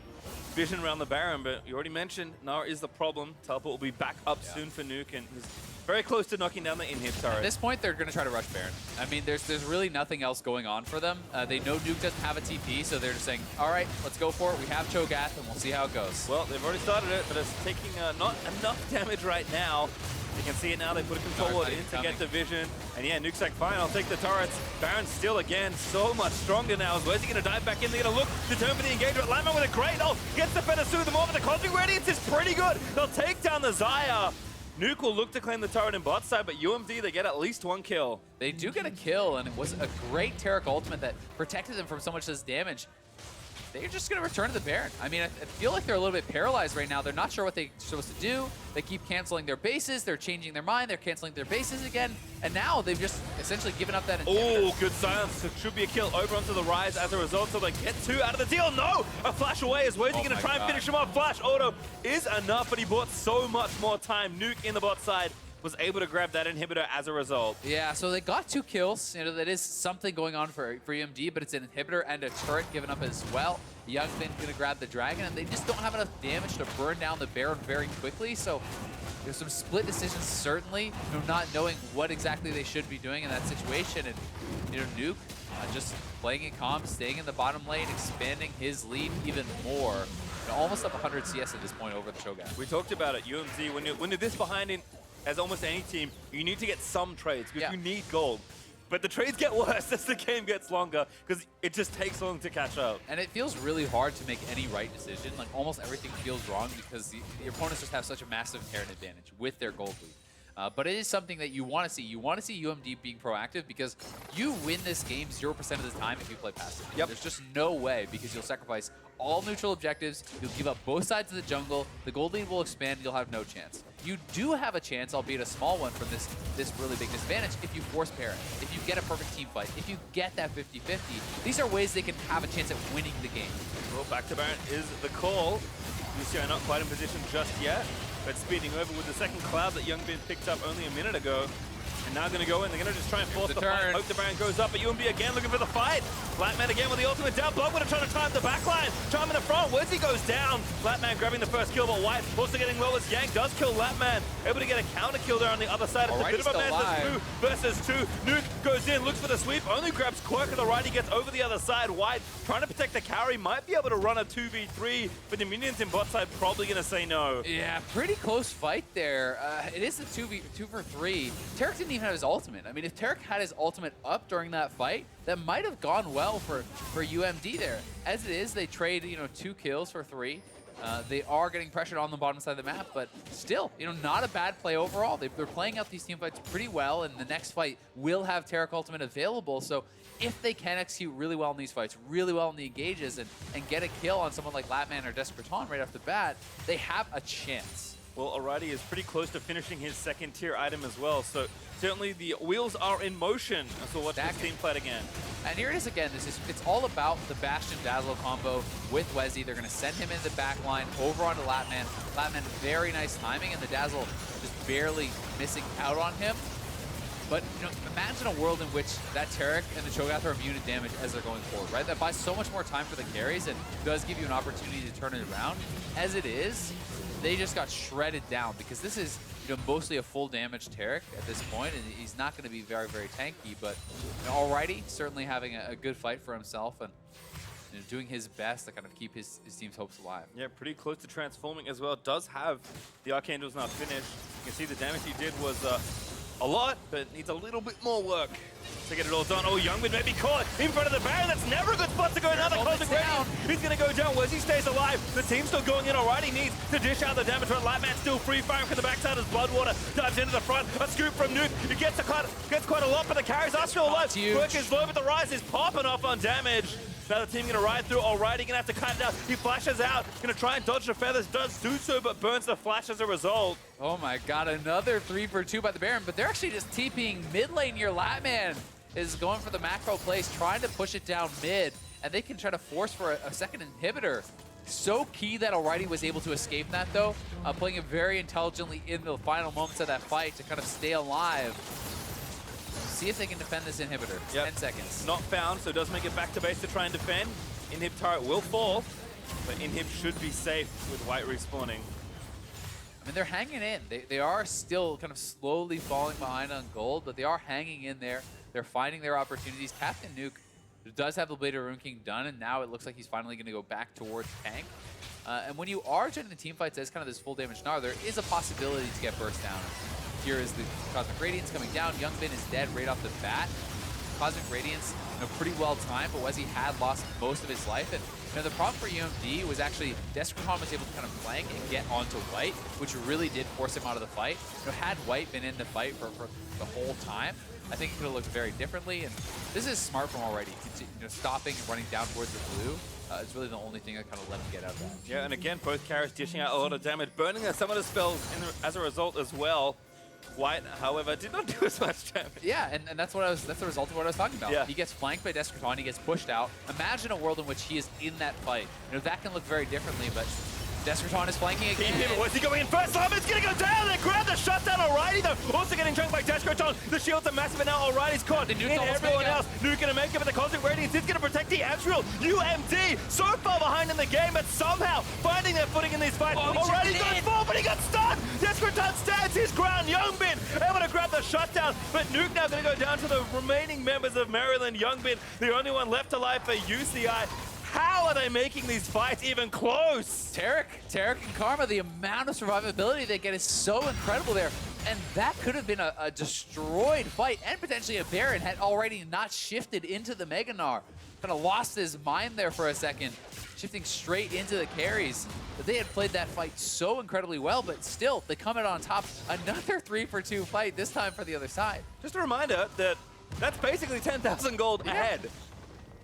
vision around the Baron, but you already mentioned Nara is the problem. Teleport will be back up soon for Nuke, and he's very close to knocking down the inhib turret. At this point, they're going to try to rush Baron. I mean, there's really nothing else going on for them. They know Nuke doesn't have a TP, so they're just saying, all right, let's go for it. We have Cho'Gath, and we'll see how it goes. Well, they've already started it, but it's taking not enough damage right now. You can see it now. They put a control ward in to get the vision. And yeah, Nuke's like, fine, I'll take the turrets. Baron's still, again, so much stronger now. Where's he going to dive back in? They're going to look to turn for the engagement. Latman with a great ult. Gets the better suit of them over. The Cosmic Radiance is pretty good. They'll take down the Xayah. Nuke will look to claim the turret in bot side, but UMD, they get at least 1 kill. They do get a kill, and it was a great Taric ultimate that protected them from so much of this damage. They're just going to return to the Baron. I mean, I feel like they're a little bit paralyzed right now. They're not sure what they're supposed to do. They keep canceling their bases. They're changing their mind. They're canceling their bases again. And now they've just essentially given up that inhibitor. Oh, good silence. It should be a kill over onto the Rise as a result. So they get 2 out of the deal. No! A flash away is Wesley going to try and finish him off. Flash auto is enough, but he bought so much more time. Nuke in the bot side was able to grab that inhibitor as a result. Yeah, so they got 2 kills. You know, that is something going on for UMD, but it's an inhibitor and a turret given up as well. Youngbin gonna grab the dragon, and they just don't have enough damage to burn down the Baron very quickly. So there's some split decisions, certainly, not knowing what exactly they should be doing in that situation. And Nuke just playing it calm, staying in the bottom lane, expanding his lead even more. Almost up 100 CS at this point over the Cho'Gath. We talked about it, UMD, when you're this behind in, as almost any team, you need to get some trades because you need gold. But the trades get worse as the game gets longer because it just takes long to catch up. And it feels really hard to make any right decision. Like, almost everything feels wrong because the opponents just have such a massive inherent advantage with their gold lead. But it is something that you want to see. You want to see UMD being proactive because you win this game 0% of the time if you play passive. Yep. There's just no way because you'll sacrifice all neutral objectives. You'll give up both sides of the jungle. The gold lead will expand. You'll have no chance. You do have a chance, albeit a small one, from this really big disadvantage if you force parent, if you get a perfect team fight, if you get that 50-50. These are ways they can have a chance at winning the game. Well, back to Baron is the call. UCI not quite in position just yet, but speeding over with the second cloud that Youngbin picked up only a minute ago. And now going to go in. They're going to just try and force the fight. Hope the Baron goes up, but UMB again looking for the fight. Flatman again with the ultimate down. Block trying to time the backline. Charm in the front. Where's goes down? Flatman grabbing the first kill, but White also getting low as Yank does kill Latman. Able to get a counter kill there on the other side. It's a bit of a mess. 2 versus 2. Nuke goes in, looks for the sweep, only grabs Quirk on the right. He gets over the other side. White trying to protect the carry. Might be able to run a 2v3, but the minions in bot side probably going to say no. Yeah, pretty close fight there. It is the 2 for 3. Tarek didn't even have his ultimate. I mean, if Tarek had his ultimate up during that fight, that might have gone well for UMD there. As it is, they trade, 2 kills for 3. They are getting pressured on the bottom side of the map, but still, not a bad play overall. They're playing out these team fights pretty well, and the next fight will have Tarek ultimate available. So if they can execute really well in these fights, really well in the engages, and get a kill on someone like Latman or Descraton right off the bat, they have a chance. Well, Alrighty is pretty close to finishing his second tier item as well, so certainly the wheels are in motion. So watch this team fight again. And here it is again. It's all about the Bastion Dazzle combo with Wezzy. They're going to send him in the back line over onto Latman. Latman, very nice timing, and the Dazzle just barely missing out on him. But imagine a world in which that Tarek and the Cho'Gath are immune to damage as they're going forward, right? That buys so much more time for the carries and does give you an opportunity to turn it around. As it is, they just got shredded down because this is mostly a full damage Tarek at this point, and he's not going to be very, very tanky. But Alrighty, certainly having a good fight for himself and doing his best to kind of keep his team's hopes alive. Yeah, pretty close to transforming as well. Does have the Archangel's now finished. You can see the damage he did was a lot, but needs a little bit more work to get it all done. Oh, Youngman may be caught in front of the Baron. That's never a good spot to go. Another closing down. He's going to go down. Where's he stays alive? The team's still going in alright. He needs to dish out the damage. Lightman still free firing from the backside as Bloodwater dives into the front. A scoop from Nuke. He gets quite a lot, but the carries are still alive. Quirk is low, but the Rise is popping off on damage. Now the team going to ride through. Alrighty, going to have to cut it out. He flashes out. Going to try and dodge the feathers. Does do so, but burns the flash as a result. Oh my god, another 3 for 2 by the Baron, but they're actually just TPing mid lane here. Latman is going for the macro plays, trying to push it down mid, and they can try to force for a second inhibitor. So key that Alrighty was able to escape that though, playing it very intelligently in the final moments of that fight to kind of stay alive. See if they can defend this inhibitor. Yep. 10 seconds. Not found, so does make it back to base to try and defend. Inhib turret will fall, but Inhib should be safe with White respawning. I mean, they're hanging in. They are still kind of slowly falling behind on gold, but they are hanging in there. They're finding their opportunities. Captain Nuke does have the Blade of Rune King done, and now it looks like he's finally going to go back towards tank. And when you are joining the team fights as kind of this full damage Gnar, there is a possibility to get burst down. Here is the Cosmic Radiance coming down. Youngbin is dead right off the bat. Cosmic Radiance, pretty well timed, but Wezzy had lost most of his life. And the problem for UMD was actually Descraton was able to kind of flank and get onto White, which really did force him out of the fight. Had White been in the fight for the whole time, I think it could have looked very differently. And this is smart from Alrighty. Stopping and running down towards the blue. It's really the only thing that kind of let him get out of that. Yeah, and again, both carries dishing out a lot of damage, burning some of the spells as a result as well. White, however, did not do as much damage. Yeah, and that's the result of what I was talking about. Yeah. He gets flanked by Descraton, he gets pushed out. Imagine a world in which he is in that fight. That can look very differently, but Descraton is flanking again. Where's he going in first? Laman's going to go down. They grab the shutdown. Alrighty, though. Also getting chunked by Descraton. The shields are massive, and now Alrighty's caught. And everyone else. Nuke going to make it, but the Cosmic Radiance is going to protect the Ezreal. UMD so far behind in the game, but somehow finding their footing in these fights. Alrighty goes forward, but he got stunned. Descraton stands his ground. Youngbin able to grab the shutdown, but Nuke now going to go down to the remaining members of Maryland. Youngbin, the only one left alive for UCI. How are they making these fights even close? Tarek and Karma, the amount of survivability they get is so incredible there. And that could have been a destroyed fight, and potentially a Baron had already not shifted into the Mega Gnar. Kind of lost his mind there for a second. shifting straight into the carries. But they had played that fight so incredibly well, but still, they come out on top. Another 3-for-2 fight, this time for the other side. Just a reminder that that's basically 10,000 gold ahead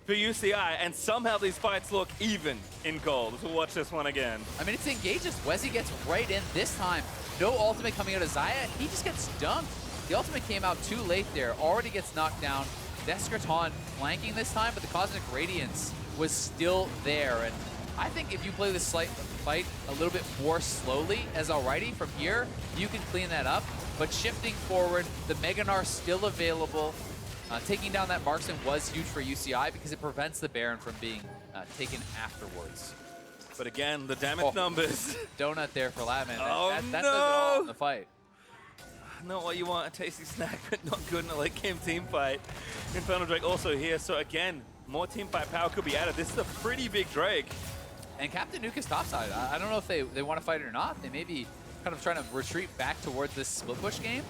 for UCI, and somehow these fights look even in gold. So we'll watch this one again. I mean, it's engages. Wezzy gets right in this time. No ultimate coming out of Xayah. He just gets dunked. The ultimate came out too late there. Already gets knocked down. Descraton flanking this time, but the Cosmic Radiance was still there. And I think if you play this fight a little bit more slowly as Alrighty from here, you can clean that up. But shifting forward, the Mega Gnar still available. Taking down that marksman was huge for UCI because it prevents the Baron from being taken afterwards. But again, the damage numbers. Donut there for Latman. Oh, that does it all in the fight. Not what you want, a tasty snack, but not good in a late game team fight. Infernal Drake also here, so again, more team fight power could be added. This is a pretty big Drake. And Captain Nuke is topside. I don't know if they want to fight it or not. They may be kind of trying to retreat back towards this split push game.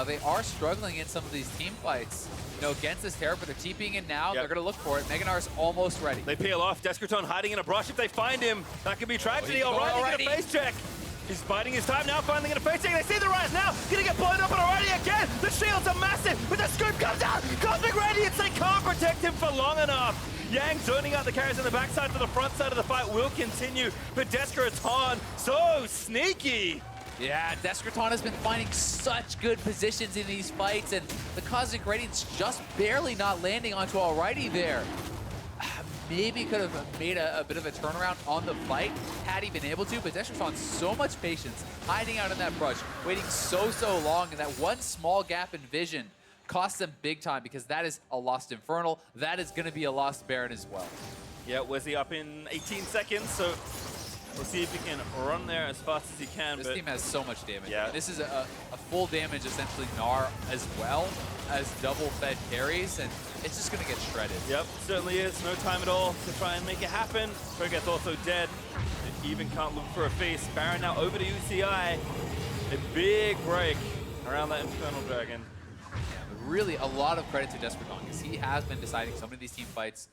They are struggling in some of these team fights. You know, against this Terror, but they're TPing in now. They're going to look for it. Mega Gnar's almost ready. They peel off. Descraton hiding in a brush. If they find him, that could be tragedy. Alrighty, get a face check. He's biding his time now, finally gonna face check. They see the rise now. Gonna get blown up already again. The shields are massive, but the scoop comes out. Cosmic Radiance, they can't protect him for long enough. Yang zoning out the carries on the backside for the front side of the fight will continue. But Descraton, so sneaky. Yeah, Descraton has been finding such good positions in these fights, and the Cosmic Radiance just barely not landing onto Alrighty there. Maybe could have made a bit of a turnaround on the fight had he been able to, but Descraton, so much patience, hiding out in that brush, waiting so long, and that one small gap in vision cost them big time because that is a lost Infernal. That is going to be a lost Baron as well. Yeah, Wezzy up in 18 seconds, so we'll see if he can run there as fast as he can. This team has so much damage. Yeah. This is a full damage, essentially, Gnar as well as double-fed carries, and it's just going to get shredded. Yep, certainly is. No time at all to try and make it happen. Frigga's also dead. It even can't look for a feast. Baron now over to UCI. A big break around that Infernal Dragon. Really, a lot of credit to Descraton because he has been deciding so many of these team fights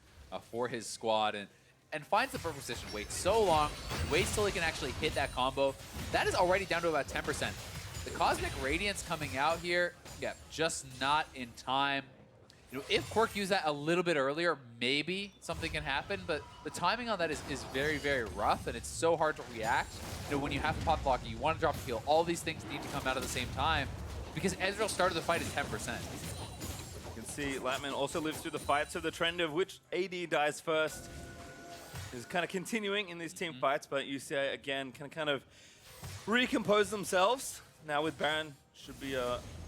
for his squad and finds the perfect position. Waits so long, waits till he can actually hit that combo. That is already down to about 10%. The Cosmic Radiance coming out here, yeah, just not in time. You know, if Quirk used that a little bit earlier, maybe something can happen, but the timing on that is very, very rough, and it's so hard to react. You know, when you have to pop block and you want to drop a heal, all these things need to come out at the same time because Ezreal started the fight at 10%. You can see Latman also lives through the fight, so the trend of which AD dies first is kind of continuing in these team fights, but UCI again can kind of recompose themselves. Now with Baron, should be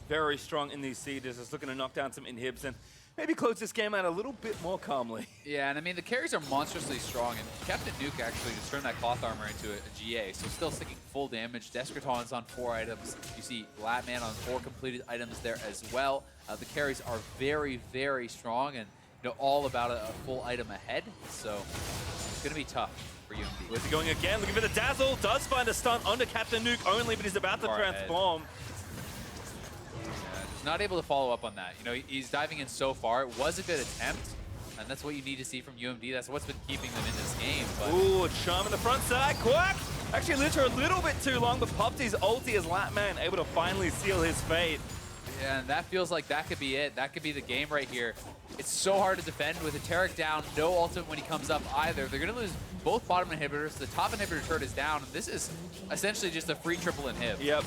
very strong in these sieges. Is looking to knock down some inhibs and maybe close this game out a little bit more calmly. Yeah, and I mean, the carries are monstrously strong, and Captain Nuke actually just turned that cloth armor into a GA, so still sticking full damage. Descraton's on 4 items. You see Latman on 4 completed items there as well. The carries are very, very strong, and you know, all about a full item ahead, so it's going to be tough for UMD. Where's he going again? Looking for the dazzle. Does find a stunt onto Captain Nuke only, but he's about to transform. Just not able to follow up on that. You know, he's diving in so far. It was a good attempt, and that's what you need to see from UMD. That's what's been keeping them in this game. But ooh, charm in the front side. Quack! Actually lives for a little bit too long, but popped his ulti as Latman able to finally seal his fate. Yeah, and that feels like that could be it. That could be the game right here. It's so hard to defend with a Taric down, no ultimate when he comes up either. They're going to lose both bottom inhibitors. The top inhibitor turret is down, and this is essentially just a free triple inhib. Yep.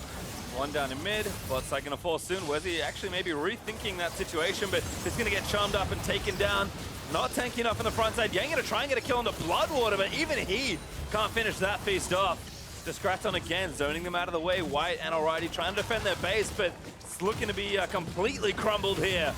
One down in mid. Blood's going to fall soon. Wezzy actually maybe rethinking that situation, but he's going to get charmed up and taken down. Not tanky enough on the front side. Yang going to try and get a kill on the Bloodwater, but even he can't finish that feast off. Descraton again, zoning them out of the way. White and Alrighty trying to defend their base, but it's looking to be completely crumbled here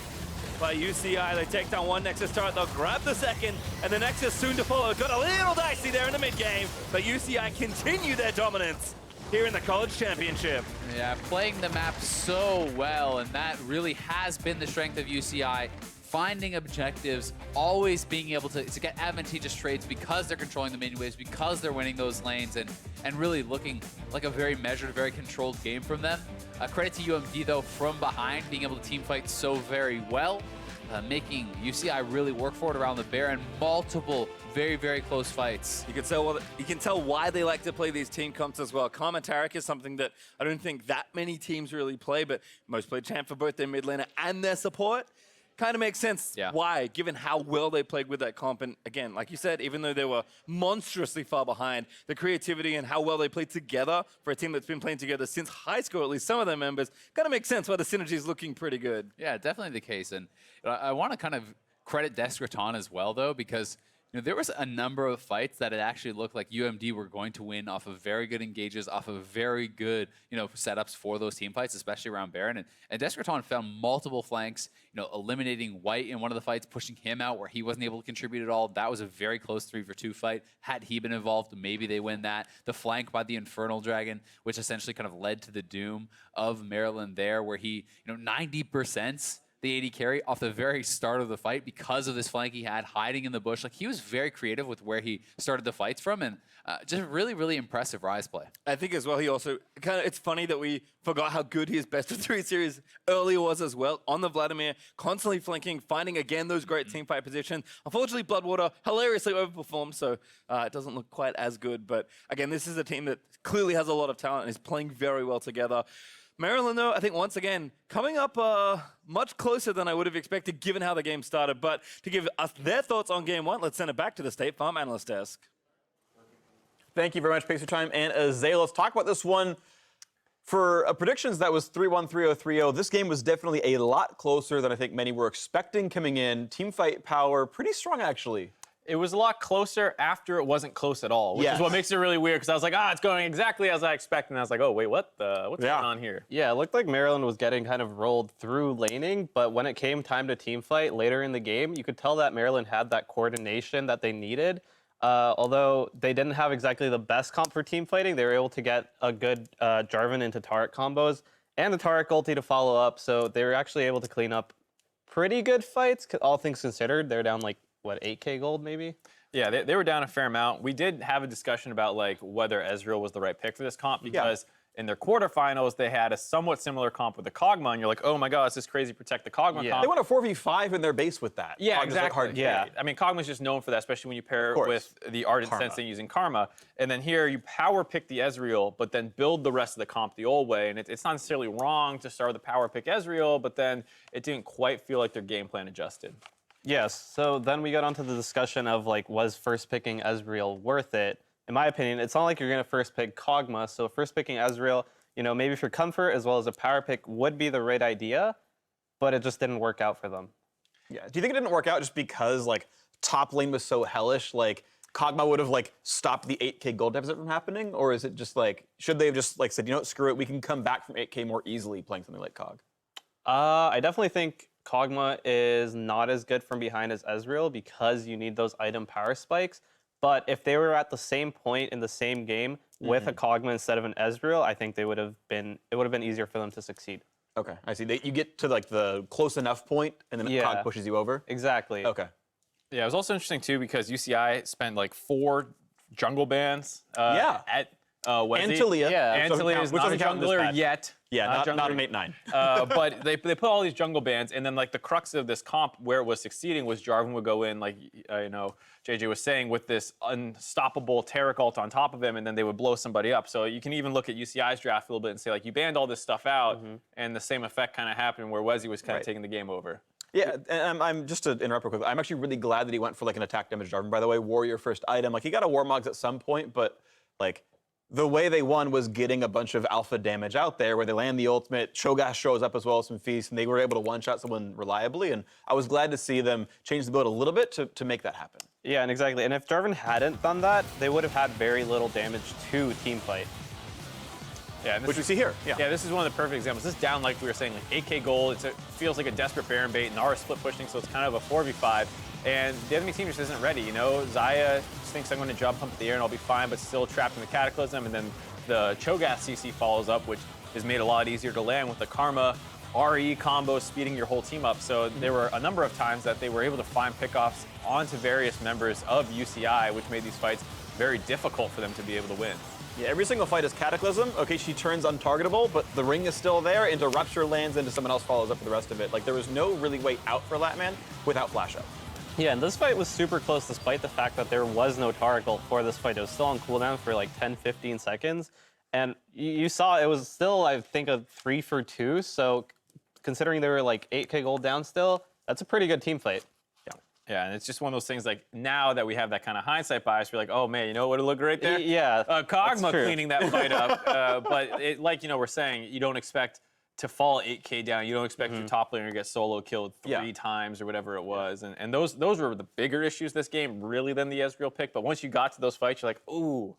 by UCI. They take down one Nexus turret, they'll grab the second, and the Nexus soon to follow. Got a little dicey there in the mid game, but UCI continue their dominance here in the College Championship. Yeah, playing the map so well, and that really has been the strength of UCI. Finding objectives, always being able to get advantageous trades because they're controlling the minion waves, because they're winning those lanes, and really looking like a very measured, very controlled game from them. Credit to UMD, though, from behind, being able to team fight so very well. making UCI really work for it around the Baron. Multiple very, very close fights. You can tell why they like to play these team comps as well. Karma Tarek is something that I don't think that many teams really play, but most play champ for both their mid laner and their support. Kind of makes sense why, given how well they played with that comp. And again, like you said, even though they were monstrously far behind, the creativity and how well they played together for a team that's been playing together since high school, at least some of their members, kind of makes sense why the synergy is looking pretty good. Yeah, definitely the case. And I want to kind of credit Descraton as well, though, because there was a number of fights that it actually looked like UMD were going to win off of very good engages, off of very good, setups for those team fights, especially around Baron. And Descraton found multiple flanks, eliminating White in one of the fights, pushing him out where he wasn't able to contribute at all. That was a very close 3-for-2 fight. Had he been involved, maybe they win that. The flank by the Infernal Dragon, which essentially kind of led to the doom of Maryland there, where he, 90% the AD carry off the very start of the fight because of this flank he had hiding in the bush. Like, he was very creative with where he started the fights from, and just really, really impressive Rise play. I think as well, he also it's funny that we forgot how good his best of 3 series earlier was as well. On the Vladimir, constantly flanking, finding again those great team fight positions. Unfortunately, Bloodwater hilariously overperformed, so it doesn't look quite as good. But again, this is a team that clearly has a lot of talent and is playing very well together. Maryland, though, I think once again, coming up much closer than I would have expected given how the game started. But to give us their thoughts on Game 1, let's send it back to the State Farm analyst desk. Thank you very much, Pacer Time and Azay. Let's talk about this one. For predictions, that was 3-1, 3-0, 3-0. This game was definitely a lot closer than I think many were expecting coming in. Team fight power, pretty strong, actually. It was a lot closer after it wasn't close at all, which is what makes it really weird, because I was like, it's going exactly as I expected, and I was like, oh, wait, what's going on here? Yeah, it looked like Maryland was getting kind of rolled through laning, but when it came time to team fight later in the game, you could tell that Maryland had that coordination that they needed. Although they didn't have exactly the best comp for team fighting, they were able to get a good Jarvan into Taric combos and the Taric ulti to follow up, so they were actually able to clean up pretty good fights, all things considered. They're down like, what, 8K gold maybe? Yeah, they were down a fair amount. We did have a discussion about like whether Ezreal was the right pick for this comp, because in their quarterfinals, they had a somewhat similar comp with the Kog'Maw, and you're like, oh my god, it's this crazy protect the Kog'Maw comp. They went a 4v5 in their base with that. Yeah, Kog'Maw's exactly. like hard to carry. I mean, Kog'Maw's just known for that, especially when you pair it with the Ardent Sensei using Karma. And then here, you power pick the Ezreal, but then build the rest of the comp the old way. And it's not necessarily wrong to start with the power pick Ezreal, but then it didn't quite feel like their game plan adjusted. Yes, so then we got onto the discussion of like, was first picking Ezreal worth it? In my opinion, it's not like you're gonna first pick Kog'Maw, so first picking Ezreal, maybe for comfort as well as a power pick would be the right idea, but it just didn't work out for them. Yeah, do you think it didn't work out just because like top lane was so hellish, like Kog'Maw would have like stopped the 8K gold deficit from happening? Or is it just like, should they have just like said, screw it, we can come back from 8K more easily playing something like Kog? I definitely think Kog'Maw is not as good from behind as Ezreal because you need those item power spikes. But if they were at the same point in the same game with a Kog'Maw instead of an Ezreal, I think it would have been easier for them to succeed. Okay, I see. You get to like the close enough point, and then Kog pushes you over? Exactly. Okay. Yeah, it was also interesting too because UCI spent like 4 jungle bans at and Talia. Yeah. And Talia is not a jungler yet. Yeah, not an 8-9. But they put all these jungle bans, and then like the crux of this comp where it was succeeding was Jarvan would go in, like JJ was saying, with this unstoppable Taric ult on top of him, and then they would blow somebody up. So you can even look at UCI's draft a little bit and say like, you banned all this stuff out, and the same effect kind of happened where Wezzy was kind of taking the game over. Yeah, and I'm just to interrupt real quick. I'm actually really glad that he went for like an attack damage Jarvan. By the way, warrior first item. Like he got a Warmogs at some point, but like the way they won was getting a bunch of alpha damage out there where they land the ultimate, Cho'Gath shows up as well as some feasts, and they were able to one-shot someone reliably, and I was glad to see them change the build a little bit to make that happen. Yeah, and exactly. And if Jarvan hadn't done that, they would have had very little damage to teamfight. Yeah, which we see here. Yeah, this is one of the perfect examples. This down, like we were saying, like 8K gold. It feels like a desperate Baron bait. Nara split pushing, so it's kind of a 4v5. And the enemy team just isn't ready, Xayah just thinks I'm going to jump pump the air and I'll be fine, but still trapped in the Cataclysm. And then the Cho'Gath CC follows up, which is made a lot easier to land with the Karma RE combo speeding your whole team up. So there were a number of times that they were able to find pickoffs onto various members of UCI, which made these fights very difficult for them to be able to win. Yeah, every single fight is Cataclysm. Okay, she turns untargetable, but the ring is still there. Into Rupture lands, into someone else follows up for the rest of it. Like, there was no really way out for Latman without flash up. Yeah, and this fight was super close despite the fact that there was no Targal for this fight. It was still on cooldown for like 10-15 seconds. And you saw it was still, I think, a 3 for 2. So considering they were like 8K gold down still, that's a pretty good team fight. Yeah, and it's just one of those things like now that we have that kind of hindsight bias, we're like, oh man, you know what would look great there? Yeah, Kog'Maw cleaning that fight up. But like we're saying, you don't expect to fall 8K down. You don't expect your top laner to get solo killed 3 times or whatever it was. And those were the bigger issues this game, really, than the Ezreal pick. But once you got to those fights, you're like, ooh,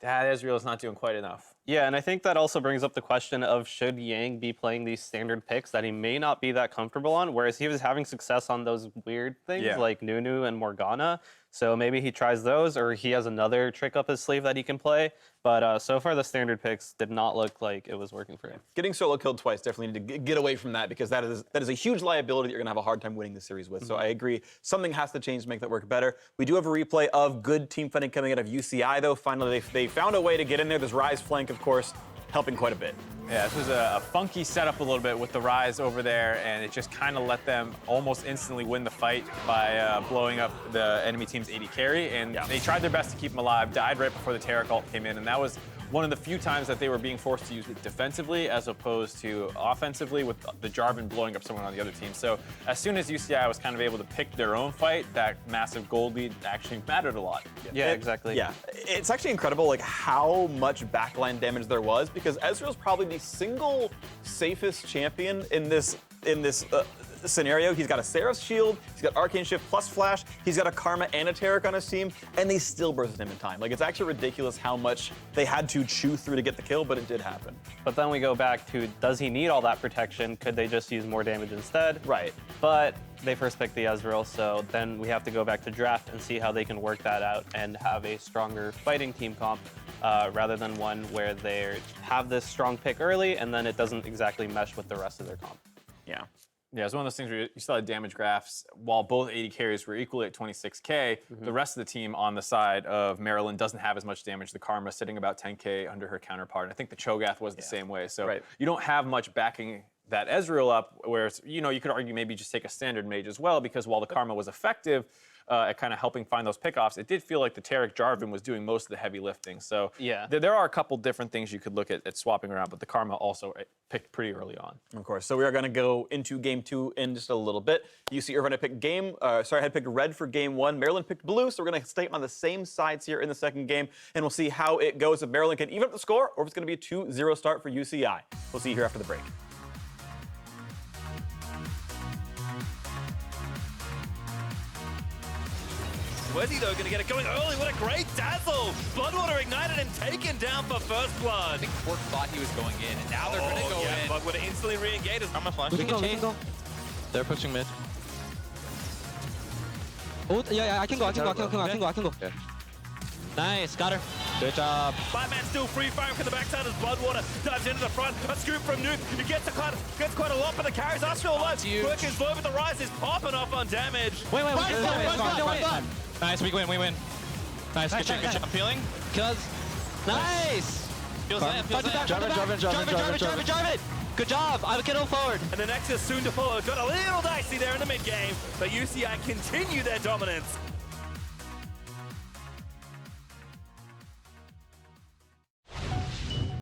that Ezreal is not doing quite enough. Yeah, and I think that also brings up the question of should Yang be playing these standard picks that he may not be that comfortable on, whereas he was having success on those weird things like Nunu and Morgana. So maybe he tries those, or he has another trick up his sleeve that he can play. But so far, the standard picks did not look like it was working for him. Getting solo killed twice definitely need to get away from that, because that is a huge liability that you're going to have a hard time winning the series with. So I agree. Something has to change to make that work better. We do have a replay of good team fighting coming out of UCI, though. Finally, they found a way to get in there. There's Ryze flank, of course, helping quite a bit. Yeah, this was a funky setup a little bit with the Ryze over there, and it just kind of let them almost instantly win the fight by blowing up the enemy team's AD carry, and they tried their best to keep him alive, died right before the Taric ult came in, and that was one of the few times that they were being forced to use it defensively as opposed to offensively, with the Jarvan blowing up someone on the other team. So as soon as UCI was kind of able to pick their own fight, that massive gold lead actually mattered a lot. Yeah, exactly. Yeah, it's actually incredible like how much backline damage there was, because Ezreal's probably the single safest champion in this scenario. He's got a Seraph's shield, he's got Arcane Shift plus Flash, he's got a Karma and a Taric on his team, and they still bursted him in time. Like, it's actually ridiculous how much they had to chew through to get the kill, but it did happen. But then we go back to, does he need all that protection? Could they just use more damage instead? Right. But they first picked the Ezreal, so then we have to go back to draft and see how they can work that out and have a stronger fighting team comp, rather than one where they have this strong pick early and then it doesn't exactly mesh with the rest of their comp. Yeah. Yeah, it's one of those things where you saw the damage graphs. While both 80 carries were equally at 26K, the rest of the team on the side of Maryland doesn't have as much damage. The Karma sitting about 10K under her counterpart. And I think the Cho'Gath was the same way. So you don't have much backing that Ezreal up, where it's, you could argue maybe just take a standard mage as well, because while the Karma was effective at kind of helping find those pickoffs, it did feel like the Taric Jarvan was doing most of the heavy lifting. So there are a couple different things you could look at swapping around, but the Karma also picked pretty early on. Of course. So we are going to go into game 2 in just a little bit. UC Irvine had picked red for game 1. Maryland picked blue, so we're going to stay on the same sides here in the second game, and we'll see how it goes, if Maryland can even up the score, or if it's going to be a 2-0 start for UCI. We'll see you here after the break. Where's though going to get it going early? What a great dazzle! Bloodwater ignited and taken down for first blood. I think Quark thought he was going in, and now they're going to go in. Bloodwater instantly re-engaged. I'm a flash. We can go. They're pushing mid. Oh, yeah, I can go. Okay. Nice, got her. Good job. Batman still free firing from the backside as Bloodwater dives into the front. A scoop from Nuke. He gets quite a lot, but the carries are still alive. Quirk is low, but the Ryze is popping off on damage. Wait. Nice, we win. Nice, good job. Feeling? Nice. Feels that. Jarvan. Good job. I would get on forward. And the Nexus soon to follow. Got a little dicey there in the mid game, but UCI continue their dominance.